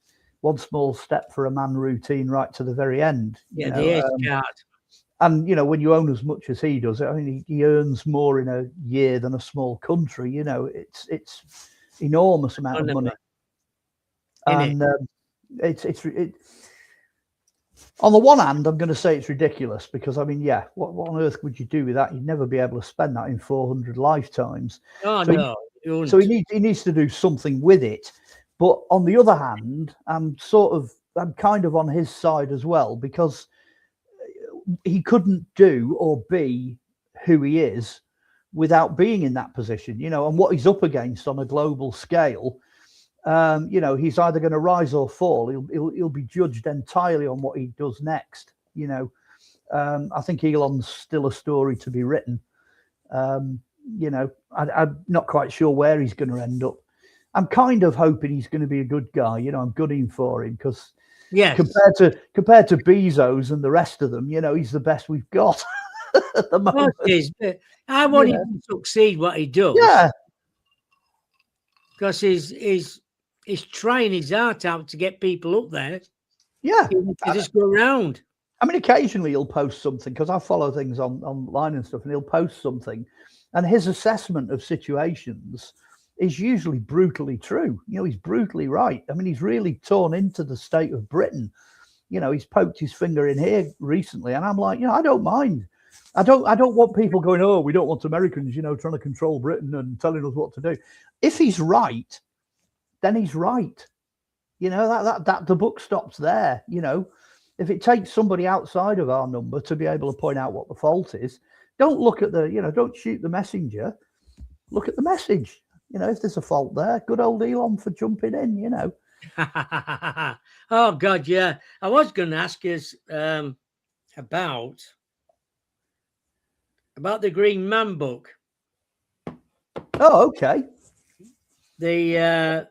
[SPEAKER 2] one small step for a man routine right to the very end.
[SPEAKER 1] The ace card.
[SPEAKER 2] And when you own as much as he does, I mean, he earns more in a year than a small country. It's enormous amount of money. And it's on the one hand, I'm going to say it's ridiculous because, I mean, what on earth would you do with that? You'd never be able to spend that in 400 lifetimes. So he needs to do something with it. But on the other hand, I'm kind of on his side as well, because he couldn't do or be who he is without being in that position, and what he's up against on a global scale. He's either going to rise or fall. He'll be judged entirely on what he does next. I think Elon's still a story to be written. I'm not quite sure where he's going to end up. I'm kind of hoping he's going to be a good guy. I'm gunning for him because compared to Bezos and the rest of them, he's the best we've got at the moment.
[SPEAKER 1] I want him to succeed what he does.
[SPEAKER 2] Yeah,
[SPEAKER 1] because he's trying his heart out to get people up there.
[SPEAKER 2] Yeah.
[SPEAKER 1] To just go around.
[SPEAKER 2] I mean, occasionally he'll post something, because I follow things online and stuff, and he'll post something, and his assessment of situations is usually brutally true. He's brutally right. I mean, he's really torn into the state of Britain. He's poked his finger in here recently, and I'm like, I don't mind. I don't want people going, oh, we don't want Americans, trying to control Britain and telling us what to do. If he's right, then he's right. That the book stops there. If it takes somebody outside of our number to be able to point out what the fault is, don't look at don't shoot the messenger. Look at the message. If there's a fault there, good old Elon for jumping in.
[SPEAKER 1] Oh God, yeah. I was going to ask you about the Green Man book.
[SPEAKER 2] Oh, okay.
[SPEAKER 1] The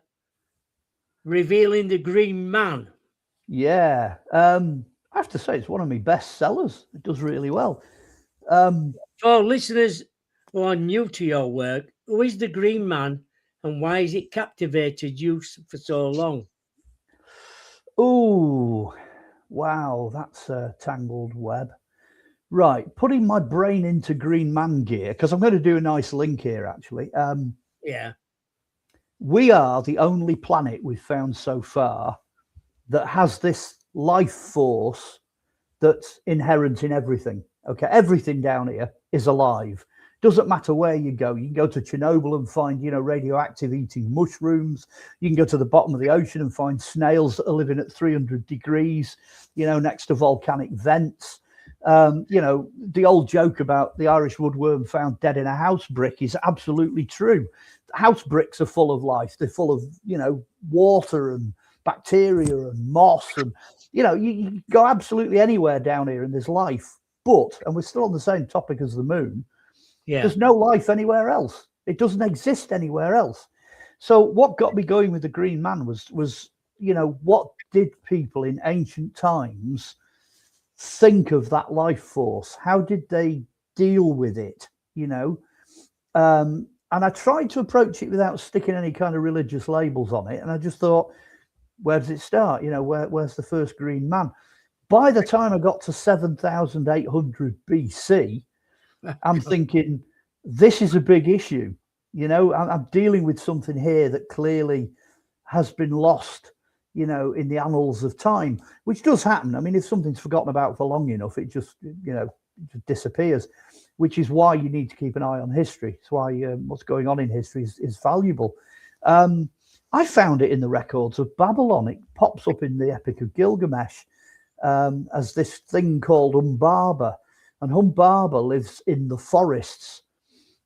[SPEAKER 1] Revealing the Green Man.
[SPEAKER 2] Yeah. I have to say, it's one of my best sellers. It does really well.
[SPEAKER 1] For listeners who are new to your work, who is the Green Man and why has it captivated you for so long?
[SPEAKER 2] Oh, wow. That's a tangled web. Right. Putting my brain into Green Man gear, because I'm going to do a nice link here, actually. We are the only planet we've found so far that has this life force that's inherent in everything. Okay, everything down here is alive. Doesn't matter where you go. You can go to Chernobyl and find, radioactive eating mushrooms. You can go to the bottom of the ocean and find snails that are living at 300 degrees, next to volcanic vents. The old joke about the Irish woodworm found dead in a house brick is absolutely true. House bricks are full of life. They're full of, water and bacteria and moss. And, you go absolutely anywhere down here and there's life. But, and we're still on the same topic as the moon, there's no life anywhere else. It doesn't exist anywhere else. So what got me going with the Green Man was what did people in ancient times think of that life force? How did they deal with it? And I tried to approach it without sticking any kind of religious labels on it. And I just thought, where does it start? Where's the first Green Man? By the time I got to 7,800 BC, I'm thinking, this is a big issue. I'm dealing with something here that clearly has been lost, in the annals of time, which does happen. I mean, if something's forgotten about for long enough, it just, disappears, which is why you need to keep an eye on history. It's why what's going on in history is valuable. I found it in the records of Babylon. It pops up in the Epic of Gilgamesh as this thing called Humbaba. And Humbaba lives in the forests.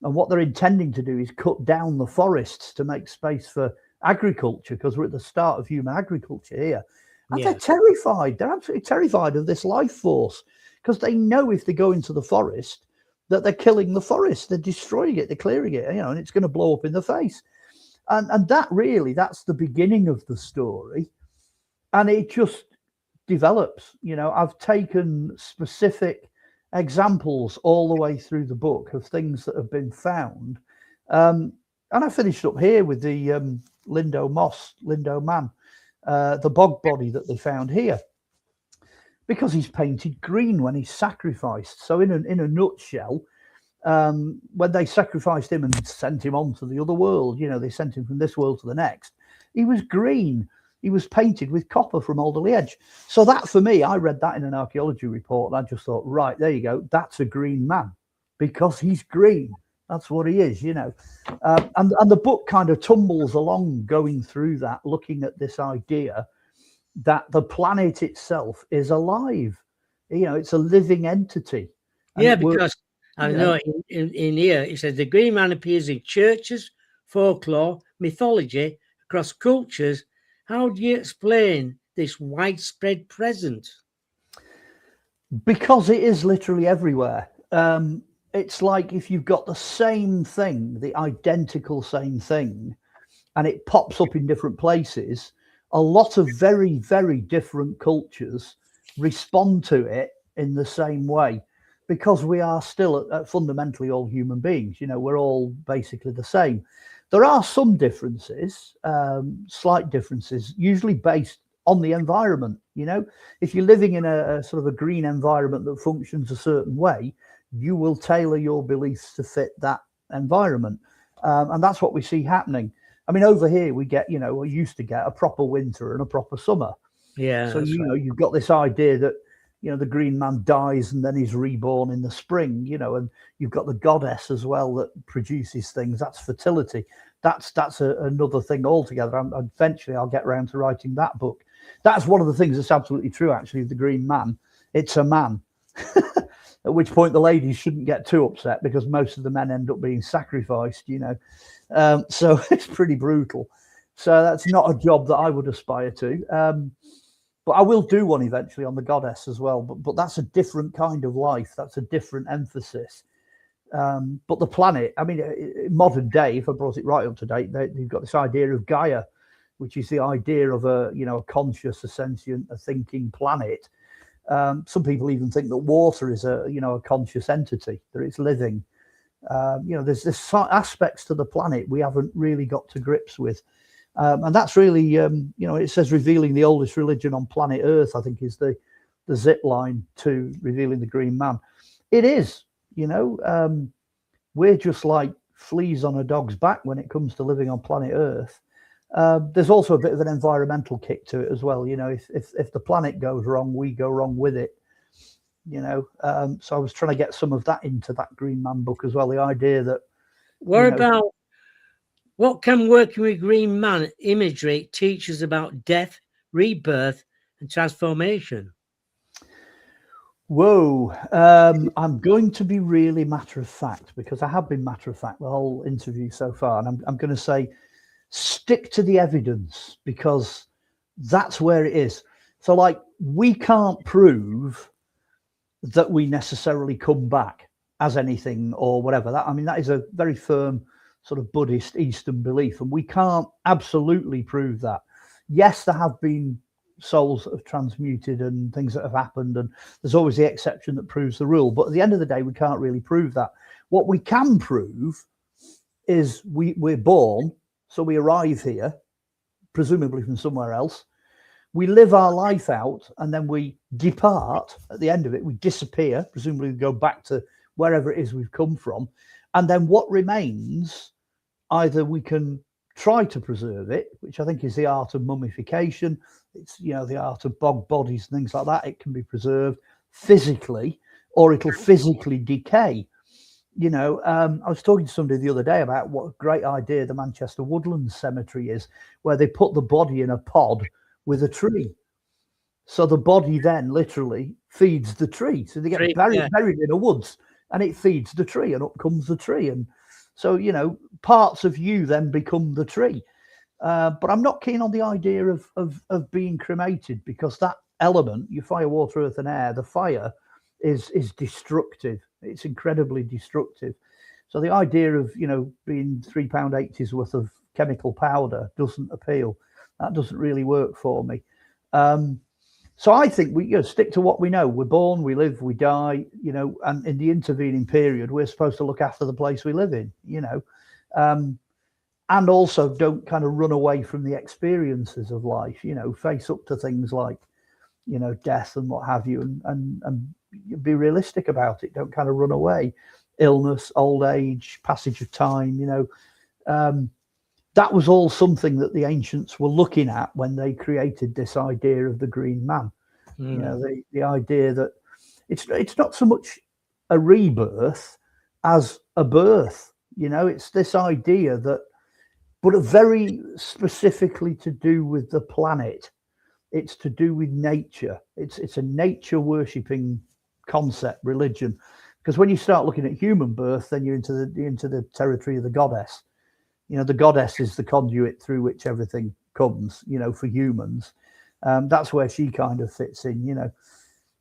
[SPEAKER 2] And what they're intending to do is cut down the forests to make space for agriculture, because we're at the start of human agriculture here. And they're terrified. They're absolutely terrified of this life force, because they know if they go into the forest that they're killing the forest. They're destroying it. They're clearing it, and it's going to blow up in the face. And that's the beginning of the story. And it just develops. I've taken specific examples all the way through the book of things that have been found. And I finished up here with the Lindo Man, the bog body that they found here, because he's painted green when he's sacrificed. So in a nutshell, when they sacrificed him and sent him on to the other world, they sent him from this world to the next, he was green. He was painted with copper from Alderley Edge. So that, for me, I read that in an archaeology report, and I just thought, right, there you go. That's a green man, because he's green. That's what he is, And the book kind of tumbles along going through that, looking at this idea that the planet itself is alive. It's a living entity.
[SPEAKER 1] Because I know in here it says the green man appears in churches, folklore, mythology, across cultures. How do you explain this widespread presence?
[SPEAKER 2] Because it is literally everywhere. It's like if you've got the same thing, the identical same thing, and it pops up in different places, a lot of very, very different cultures respond to it in the same way, because we are still fundamentally all human beings. We're all basically the same. There are some differences, slight differences, usually based on the environment. If you're living in a sort of a green environment that functions a certain way, you will tailor your beliefs to fit that environment. And that's what we see happening. I mean, over here we get, we used to get a proper winter and a proper summer.
[SPEAKER 1] Yeah.
[SPEAKER 2] So, you've got this idea that, the green man dies and then he's reborn in the spring, and you've got the goddess as well that produces things. That's fertility. That's another thing altogether. Eventually I'll get around to writing that book. That's one of the things that's absolutely true, actually, the green man. It's a man. At which point the ladies shouldn't get too upset, because most of the men end up being sacrificed, So it's pretty brutal. So that's not a job that I would aspire to. But I will do one eventually on the goddess as well. But that's a different kind of life. That's a different emphasis. But the planet, I mean, in modern day, if I brought it right up to date, you've got this idea of Gaia, which is the idea of a conscious, a sentient, a thinking planet. Some people even think that water is a conscious entity, that it's living. There's aspects to the planet we haven't really got to grips with. And that's really, it says revealing the oldest religion on planet Earth, I think, is the zip line to revealing the green man. It is, we're just like fleas on a dog's back when it comes to living on planet Earth. There's also a bit of an environmental kick to it as well. If the planet goes wrong, we go wrong with it. So I was trying to get some of that into that Green Man book as well. The idea that
[SPEAKER 1] what can working with Green Man imagery teach us about death, rebirth, and transformation?
[SPEAKER 2] Whoa, I'm going to be really matter of fact, because I have been matter of fact the whole interview so far, and I'm going to say stick to the evidence, because that's where it is. So, like, we can't prove that we necessarily come back as anything or whatever. That is a very firm sort of Buddhist Eastern belief, and we can't absolutely prove that. Yes, there have been souls that have transmuted and things that have happened, and there's always the exception that proves the rule, but at the end of the day we can't really prove that. What we can prove is we're born, so we arrive here presumably from somewhere else, we live our life out, and then we depart at the end of it. We disappear, presumably we go back to wherever it is we've come from, and then what remains, either we can try to preserve it, which I think is the art of mummification. It's, the art of bog bodies and things like that. It can be preserved physically, or it'll physically decay. You know, I was talking to somebody the other day about what a great idea the Manchester Woodlands Cemetery is, where they put the body in a pod with a tree. So the body then literally feeds the tree. So they get buried in a woods, and it feeds the tree, and up comes the tree. And so, you know, parts of you then become the tree. But I'm not keen on the idea of being cremated, because that element, you fire, water, earth, and air, the fire is destructive. It's incredibly destructive. So the idea of, you know, being £3.80 worth of chemical powder doesn't appeal. That doesn't really work for me. So I think we stick to what we know. We're born, we live, we die, you know, and in the intervening period, we're supposed to look after the place we live in, you know, and also don't kind of run away from the experiences of life, you know, face up to things like, you know, death and what have you, and be realistic about it. Don't kind of run away. Illness, old age, passage of time, you know, that was all something that the ancients were looking at when they created this idea of the green man. You know, the idea that it's not so much a rebirth as a birth. You know, it's this idea that, but very specifically to do with the planet. It's to do with nature. It's a nature worshipping concept, religion. Because when you start looking at human birth, then you're into the territory of the goddess. You know, the goddess is the conduit through which everything comes, you know, for humans. That's where she kind of fits in, you know.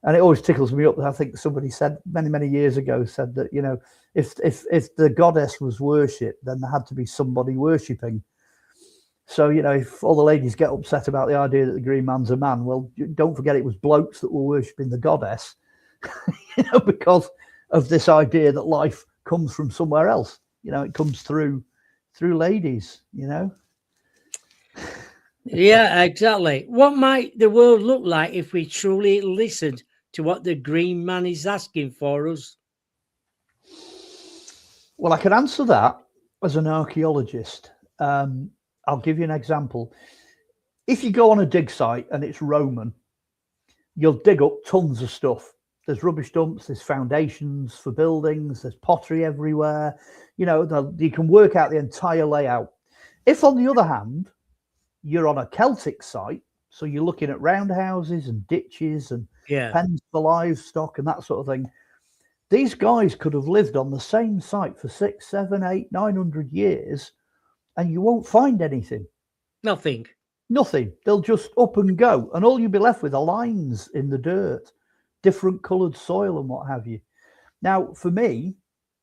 [SPEAKER 2] And it always tickles me up. I think somebody said many years ago, said that, you know, if the goddess was worshipped, then there had to be somebody worshipping. So, you know, if all the ladies get upset about the idea that the green man's a man, well, don't forget it was blokes that were worshipping the goddess, you know, because of this idea that life comes from somewhere else. You know, it comes through ladies, you know.
[SPEAKER 1] Yeah, exactly. What might the world look like if we truly listened to what the green man is asking for us?
[SPEAKER 2] Well, I can answer that as an archaeologist. I'll give you an example. If you go on a dig site and it's Roman, you'll dig up tons of stuff. There's rubbish dumps, there's foundations for buildings, there's pottery everywhere. You know, you can work out the entire layout. If, on the other hand, you're on a Celtic site, so you're looking at roundhouses and ditches and pens for livestock and that sort of thing, these guys could have lived on the same site for 6, 7, 8, 900 years, and you won't find anything.
[SPEAKER 1] Nothing.
[SPEAKER 2] They'll just up and go, and all you'll be left with are lines in the dirt, different coloured soil and what have you. Now, for me,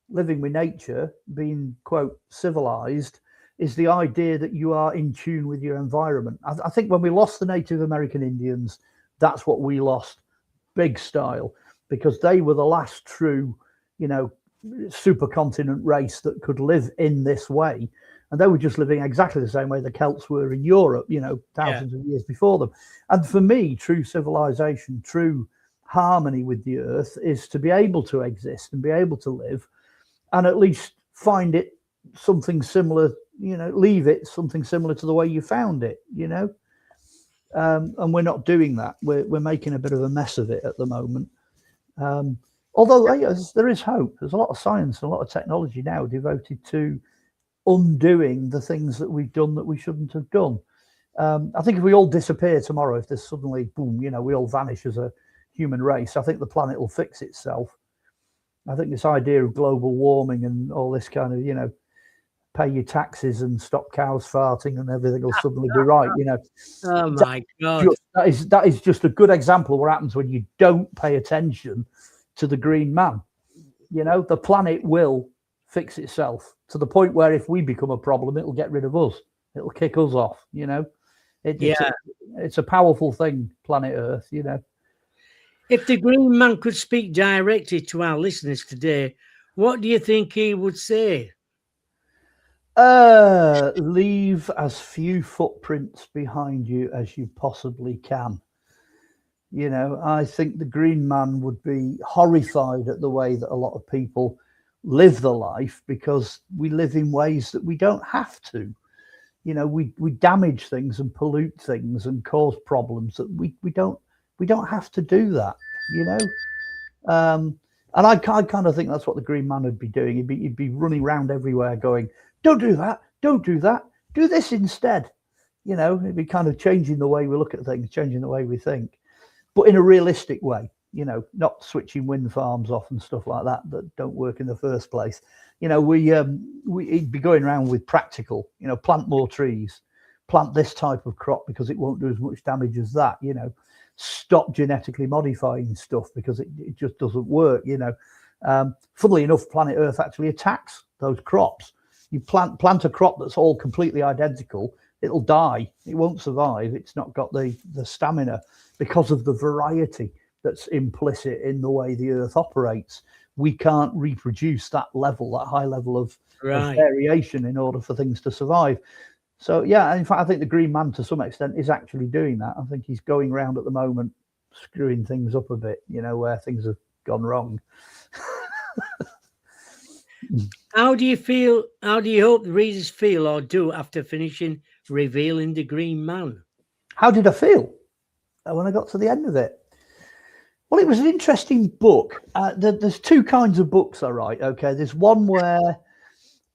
[SPEAKER 2] living with nature, being, quote, civilized, is the idea that you are in tune with your environment. I think when we lost the Native American Indians, that's what we lost, big style, because they were the last true, you know, supercontinent race that could live in this way. And they were just living exactly the same way the Celts were in Europe, you know, thousands of years before them. And for me, true civilization, true harmony with the earth is to be able to exist and be able to live and at least find it something similar, you know, leave it something similar to the way you found it, you know. And we're not doing that. We're making a bit of a mess of it at the moment. Although there is hope. There's a lot of science and a lot of technology now devoted to undoing the things that we've done that we shouldn't have done. I think if we all disappear tomorrow, if there's suddenly, boom, you know, we all vanish as a human race, I think the planet will fix itself. I think this idea of global warming and all this kind of, you know, pay your taxes and stop cows farting and everything will suddenly be right, you know.
[SPEAKER 1] Oh my God.
[SPEAKER 2] That is just a good example of what happens when you don't pay attention to the green man. You know, the planet will fix itself to the point where if we become a problem, it'll get rid of us. It'll kick us off, you know. It's a powerful thing, planet Earth, you know.
[SPEAKER 1] If the green man could speak directly to our listeners today, what do you think he would say?
[SPEAKER 2] Leave as few footprints behind you as you possibly can. You know, I think the green man would be horrified at the way that a lot of people live the life, because we live in ways that we don't have to. You know, we damage things and pollute things and cause problems that we don't have to do that, you know. And I kind of think that's what the Green Man would be doing. He'd be running around everywhere going, don't do that, don't do that, do this instead. You know, it'd be kind of changing the way we look at things, changing the way we think, but in a realistic way, you know, not switching wind farms off and stuff like that don't work in the first place. You know, he'd be going around with practical, you know, plant more trees, plant this type of crop because it won't do as much damage as that, you know, stop genetically modifying stuff because it just doesn't work, you know. Funnily enough, planet Earth actually attacks those crops. You plant a crop that's all completely identical, it'll die. It won't survive. It's not got the stamina because of the variety that's implicit in the way the Earth operates. We can't reproduce that high level of variation in order for things to survive. So, yeah, in fact, I think the Green Man, to some extent, is actually doing that. I think he's going around at the moment, screwing things up a bit, you know, where things have gone wrong.
[SPEAKER 1] How do you hope the readers feel or do after finishing revealing the Green Man?
[SPEAKER 2] How did I feel when I got to the end of it? Well, it was an interesting book. There's two kinds of books I write. Okay, there's one where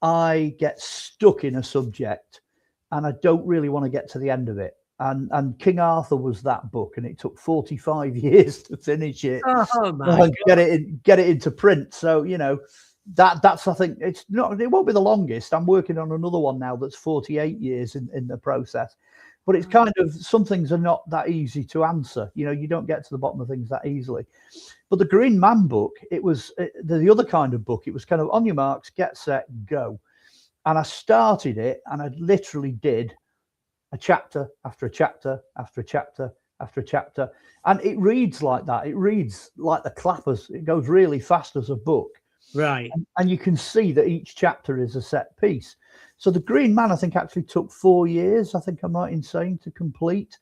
[SPEAKER 2] I get stuck in a subject and I don't really want to get to the end of it. And King Arthur was that book, and it took 45 years to finish it.
[SPEAKER 1] Oh my God.
[SPEAKER 2] Get it into print. So, you know, that's I think it won't be the longest. I'm working on another one now that's 48 years in the process. But it's kind of, some things are not that easy to answer. You know, you don't get to the bottom of things that easily. But the Green Man book, it was the other kind of book. It was kind of on your marks, get set, go. And I started it, and I literally did a chapter after a chapter after a chapter after a chapter. And it reads like that. It reads like the clappers. It goes really fast as a book.
[SPEAKER 1] Right.
[SPEAKER 2] And you can see that each chapter is a set piece. So the Green Man, I think, actually took 4 years, I think I'm right in saying, to complete.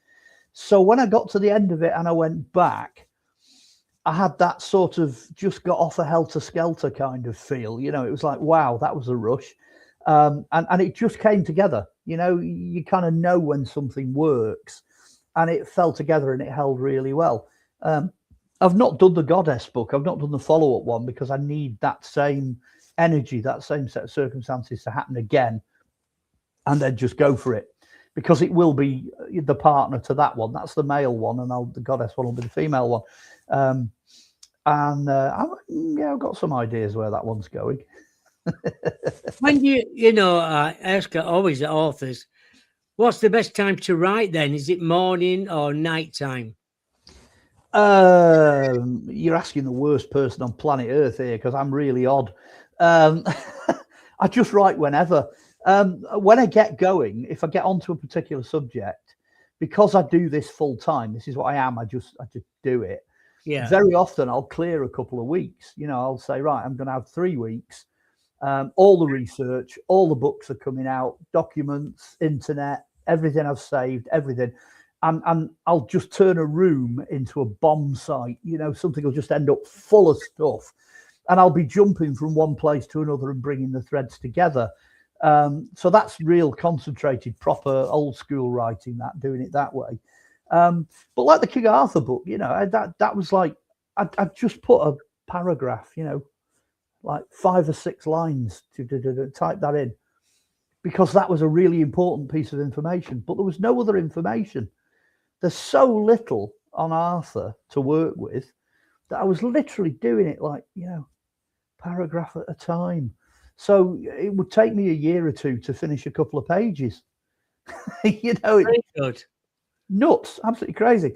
[SPEAKER 2] So when I got to the end of it and I went back, I had that sort of just got off a helter-skelter kind of feel. You know, it was like, wow, that was a rush. And it just came together. You know, you kind of know when something works, and it fell together and it held really well. I've not done the Goddess book. I've not done the follow-up one because I need that same energy, that same set of circumstances to happen again, and then just go for it, because it will be the partner to that one. That's the male one, and the Goddess one will be the female one. I've got some ideas where that one's going.
[SPEAKER 1] When I ask always the authors, what's the best time to write then? Is it morning or night time?
[SPEAKER 2] You're asking the worst person on planet Earth here, because I'm really odd. I just write whenever. When I get going, if I get onto a particular subject, because I do this full time, this is what I am. I just do it.
[SPEAKER 1] Yeah.
[SPEAKER 2] Very often I'll clear a couple of weeks. You know, I'll say, right, I'm going to have 3 weeks. All the research, all the books are coming out, documents, internet, everything I've saved, everything. And I'll just turn a room into a bomb site. You know, something will just end up full of stuff. And I'll be jumping from one place to another and bringing the threads together. So that's real concentrated, proper old school writing, doing it that way. But like the King Arthur book, you know, that was like, I'd just put a paragraph, you know, like 5 or 6 lines to type that in, because that was a really important piece of information. But there was no other information. There's so little on Arthur to work with that I was literally doing it like, you know, paragraph at a time. So it would take me a year or two to finish a couple of pages. You know, it's nuts, absolutely crazy.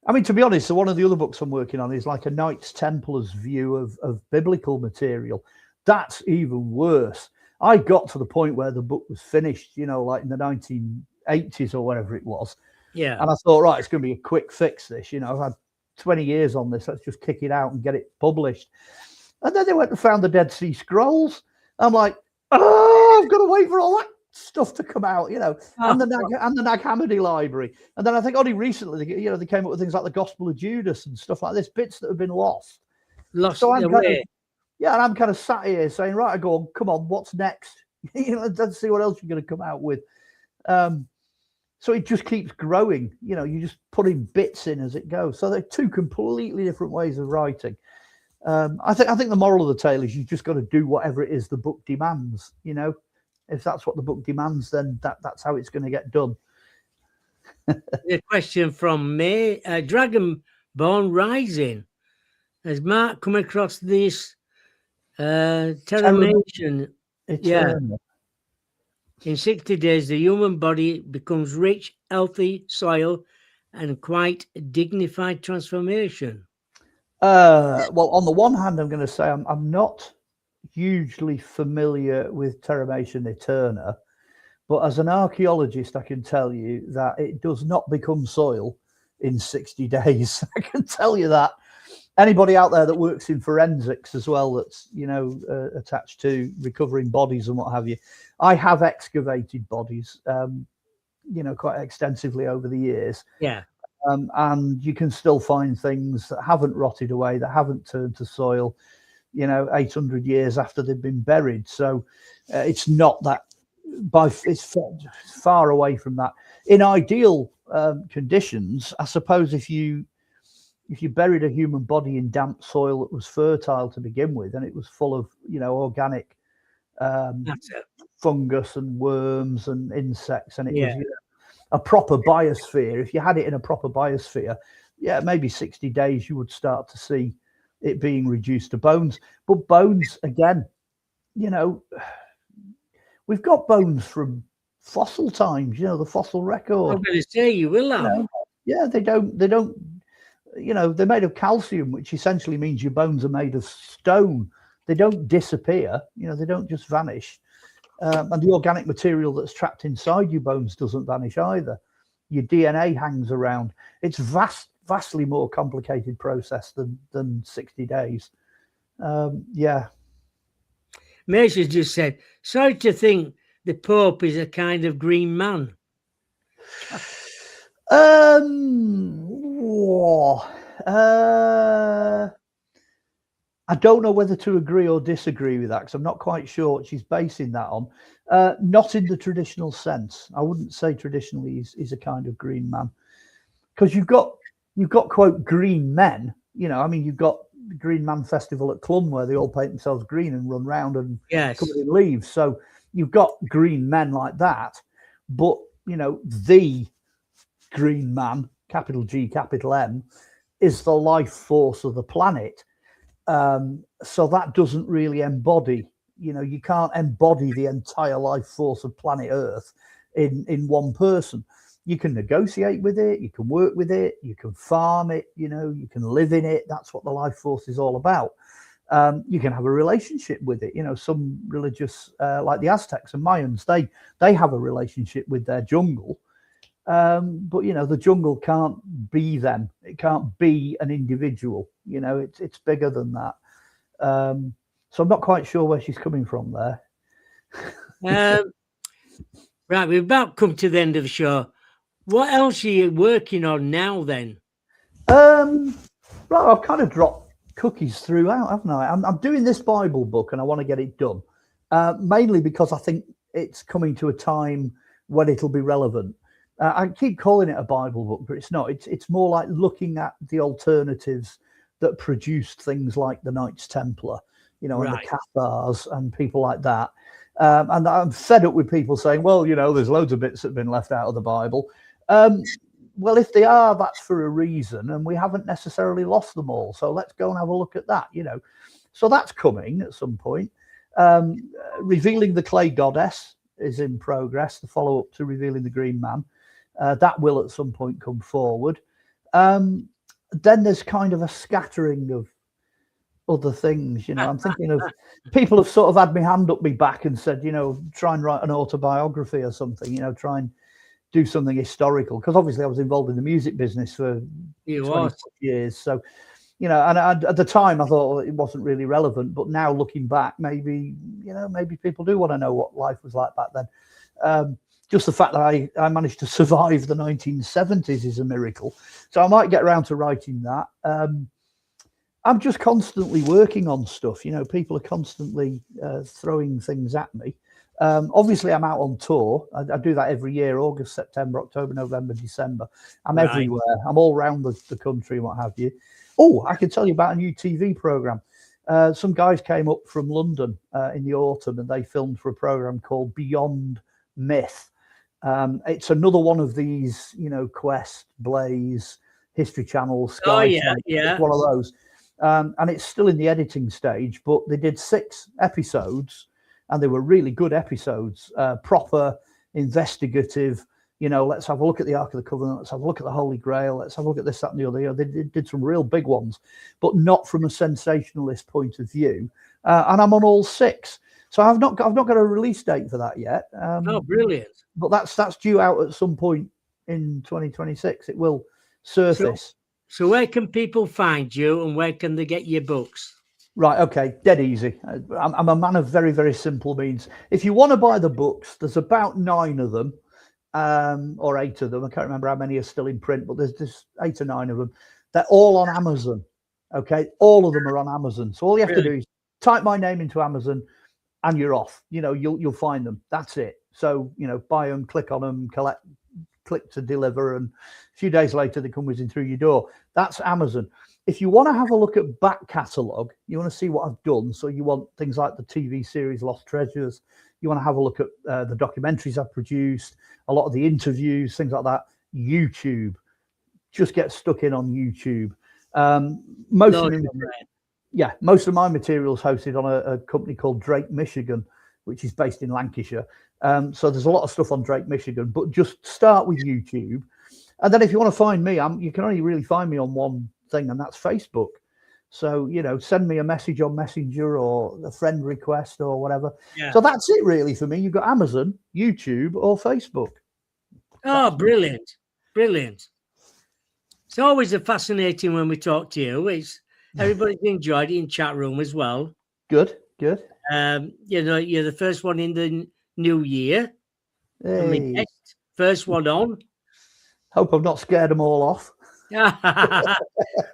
[SPEAKER 2] I mean, to be honest, so one of the other books I'm working on is like a Knights Templar's view of biblical material. That's even worse. I got to the point where the book was finished, you know, like in the 1980s or whatever it was.
[SPEAKER 1] Yeah.
[SPEAKER 2] And I thought, right, it's going to be a quick fix, this. You know, I've had 20 years on this. Let's just kick it out and get it published. And then they went and found the Dead Sea Scrolls. I'm like, oh, I've got to wait for all that stuff to come out, you know, and the Nag Hammadi library. And then I think only recently, you know, they came up with things like the Gospel of Judas and stuff like this, bits that have been lost. So I'm kind of sat here saying, right, I go on, come on, what's next? You know, let's see what else you're going to come out with. So it just keeps growing. You know, you're just putting bits in as it goes. So they're two completely different ways of writing. I think the moral of the tale is you just got to do whatever it is the book demands. You know, if that's what the book demands, then that's how it's going to get done.
[SPEAKER 1] A question from me, Dragonborn Rising. Has Mark come across this terramation? Yeah. In 60 days, the human body becomes rich, healthy soil and quite dignified transformation.
[SPEAKER 2] Well, on the one hand, I'm going to say I'm not hugely familiar with terramation eterna, but as an archaeologist, I can tell you that it does not become soil in 60 days. I can tell you that. Anybody out there that works in forensics as well, that's, you know, attached to recovering bodies and what have you. I have excavated bodies, you know, quite extensively over the years.
[SPEAKER 1] Yeah.
[SPEAKER 2] And you can still find things that haven't rotted away, that haven't turned to soil, you know, 800 years after they've been buried. So it's not that, it's far away from that. In ideal conditions, I suppose if you buried a human body in damp soil that was fertile to begin with, and it was full of, you know, organic fungus and worms and insects, and it was, you know, a proper biosphere. If you had it in a proper biosphere, yeah, maybe 60 days you would start to see it being reduced to bones. But bones, again, you know, we've got bones from fossil times, you know, the fossil record.
[SPEAKER 1] I'm going to say you will have.
[SPEAKER 2] You know, yeah, they don't, you know, they're made of calcium, which essentially means your bones are made of stone. They don't disappear, you know, they don't just vanish. And the organic material that's trapped inside your bones doesn't vanish either. Your DNA hangs around. It's vastly more complicated process than 60 days. Yeah.
[SPEAKER 1] Mason just said, sorry to think the Pope is a kind of green man. I don't know whether to agree or disagree with that, because I'm not quite sure what she's basing that on. Not in the traditional sense. I wouldn't say traditionally he's a kind of green man, because you've got quote green men. You know, I mean, you've got the Green Man Festival at Clun where they all paint themselves green and run round and covered in leaves. So you've got green men like that, but you know, the green man, capital G, capital M, is the life force of the planet. So that doesn't really embody, you know, you can't embody the entire life force of planet Earth in one person. You can negotiate with it, you can work with it, you can farm it, you know, you can live in it. That's what the life force is all about. You can have a relationship with it. You know, some religious, like the Aztecs and Mayans, they have a relationship with their jungle. But you know, the jungle can't be them. It can't be an individual. You know, it's bigger than that. So I'm not quite sure where she's coming from there. Right, we've about come to the end of the show. What else are you working on now then?
[SPEAKER 2] Right, I've kind of dropped cookies throughout, haven't I? I'm doing this Bible book and I want to get it done, mainly because I think it's coming to a time when it'll be relevant. I keep calling it a Bible book, but it's not. It's more like looking at the alternatives that produced things like the Knights Templar, you know, and the Cathars and people like that. And I'm fed up with people saying, well, you know, there's loads of bits that have been left out of the Bible. Well, if they are, that's for a reason, and we haven't necessarily lost them all. So let's go and have a look at that, you know. So that's coming at some point. Revealing the Clay Goddess is in progress, the follow-up to Revealing the Green Man. That will at some point come forward. Then there's kind of a scattering of other things, you know. I'm thinking of people have sort of had my hand up my back and said, you know, try and write an autobiography or something, you know, try and do something historical, because obviously I was involved in the music business for 20 years. So, you know, and at the time I thought it wasn't really relevant, but now looking back, maybe, you know, maybe people do want to know what life was like back then. Just the fact that I managed to survive the 1970s is a miracle. So I might get around to writing that. I'm just constantly working on stuff. You know, people are constantly throwing things at me. Obviously, I'm out on tour. I do that every year, August, September, October, November, December. I'm everywhere. I'm all around the country and what have you. Oh, I can tell you about a new TV program. Some guys came up from London in the autumn, and they filmed for a program called Beyond Myth. It's another one of these, Quest, Blaze, History Channel, Sky.
[SPEAKER 1] Yeah.
[SPEAKER 2] It's one of those. And it's still in the editing stage, but they did 6 episodes, and they were really good episodes, proper, investigative. Let's have a look at the Ark of the Covenant. Let's have a look at the Holy Grail. Let's have a look at this, that, and the other. They did some real big ones, but not from a sensationalist point of view. And I'm on all 6, so I've not got a release date for that yet.
[SPEAKER 1] Brilliant!
[SPEAKER 2] But that's due out at some point in 2026. It will surface.
[SPEAKER 1] So where can people find you, and where can they get your books?
[SPEAKER 2] Right, okay, dead easy. I'm a man of very, very simple means. If you want to buy the books, there's about 9 of them, or 8 of them. I can't remember how many are still in print, but there's 8 or 9 of them. They're all on Amazon. Okay, all of them are on Amazon. So all you have to do is type my name into Amazon, and you're off. You'll find them. That's it. So buy them, click on them, click to deliver, and a few days later they come whizzing through your door. That's Amazon. If you want to have a look at back catalogue, you want to see what I've done. So you want things like the TV series Lost Treasures. You want to have a look at the documentaries I've produced, a lot of the interviews, things like that. YouTube. Just get stuck in on YouTube. Most of my material is hosted on a company called Drake, Michigan, which is based in Lancashire. So there's a lot of stuff on Drake, Michigan, but just start with YouTube. And then if you want to find me, you can only really find me on one thing, and that's Facebook. So, send me a message on Messenger or a friend request or whatever. Yeah. So that's it really for me. You've got Amazon, YouTube, or Facebook.
[SPEAKER 1] Oh, brilliant. Brilliant. It's always fascinating when we talk to you. Everybody's enjoyed it in chat room as well.
[SPEAKER 2] Good.
[SPEAKER 1] You're the first one in the new year.
[SPEAKER 2] Hey.
[SPEAKER 1] First one on.
[SPEAKER 2] Hope I've not scared them all off.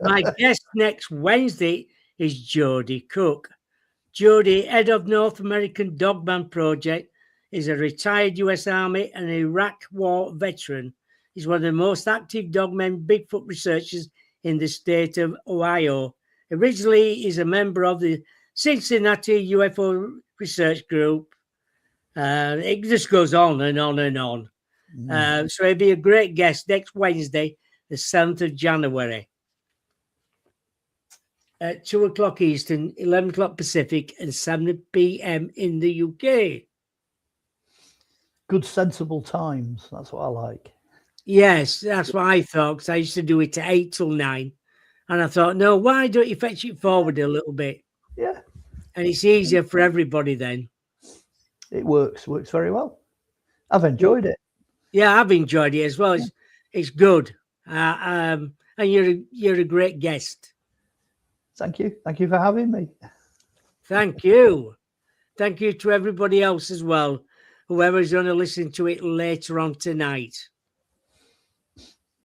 [SPEAKER 1] My guest next Wednesday is Jody Cook. Jody, head of North American Dogman Project, is a retired U.S. Army and Iraq War veteran. He's one of the most active dogmen Bigfoot researchers in the state of Ohio. Originally, he's a member of the Cincinnati UFO Research Group. It just goes on and on and on. So he'll be a great guest next Wednesday, the 7th of January at 2 o'clock Eastern, 11 o'clock Pacific, and 7 p.m. in the UK.
[SPEAKER 2] Good, sensible times. That's what I like.
[SPEAKER 1] Yes, that's what I thought, because I used to do it at 8 till 9. And I thought, no, why don't you fetch it forward a little bit?
[SPEAKER 2] Yeah.
[SPEAKER 1] And it's easier for everybody then.
[SPEAKER 2] It works very well. I've enjoyed it.
[SPEAKER 1] Yeah, I've enjoyed it as well. It's good. And you're a great guest.
[SPEAKER 2] Thank you. Thank you for having me.
[SPEAKER 1] Thank you. Thank you to everybody else as well, whoever's going to listen to it later on tonight.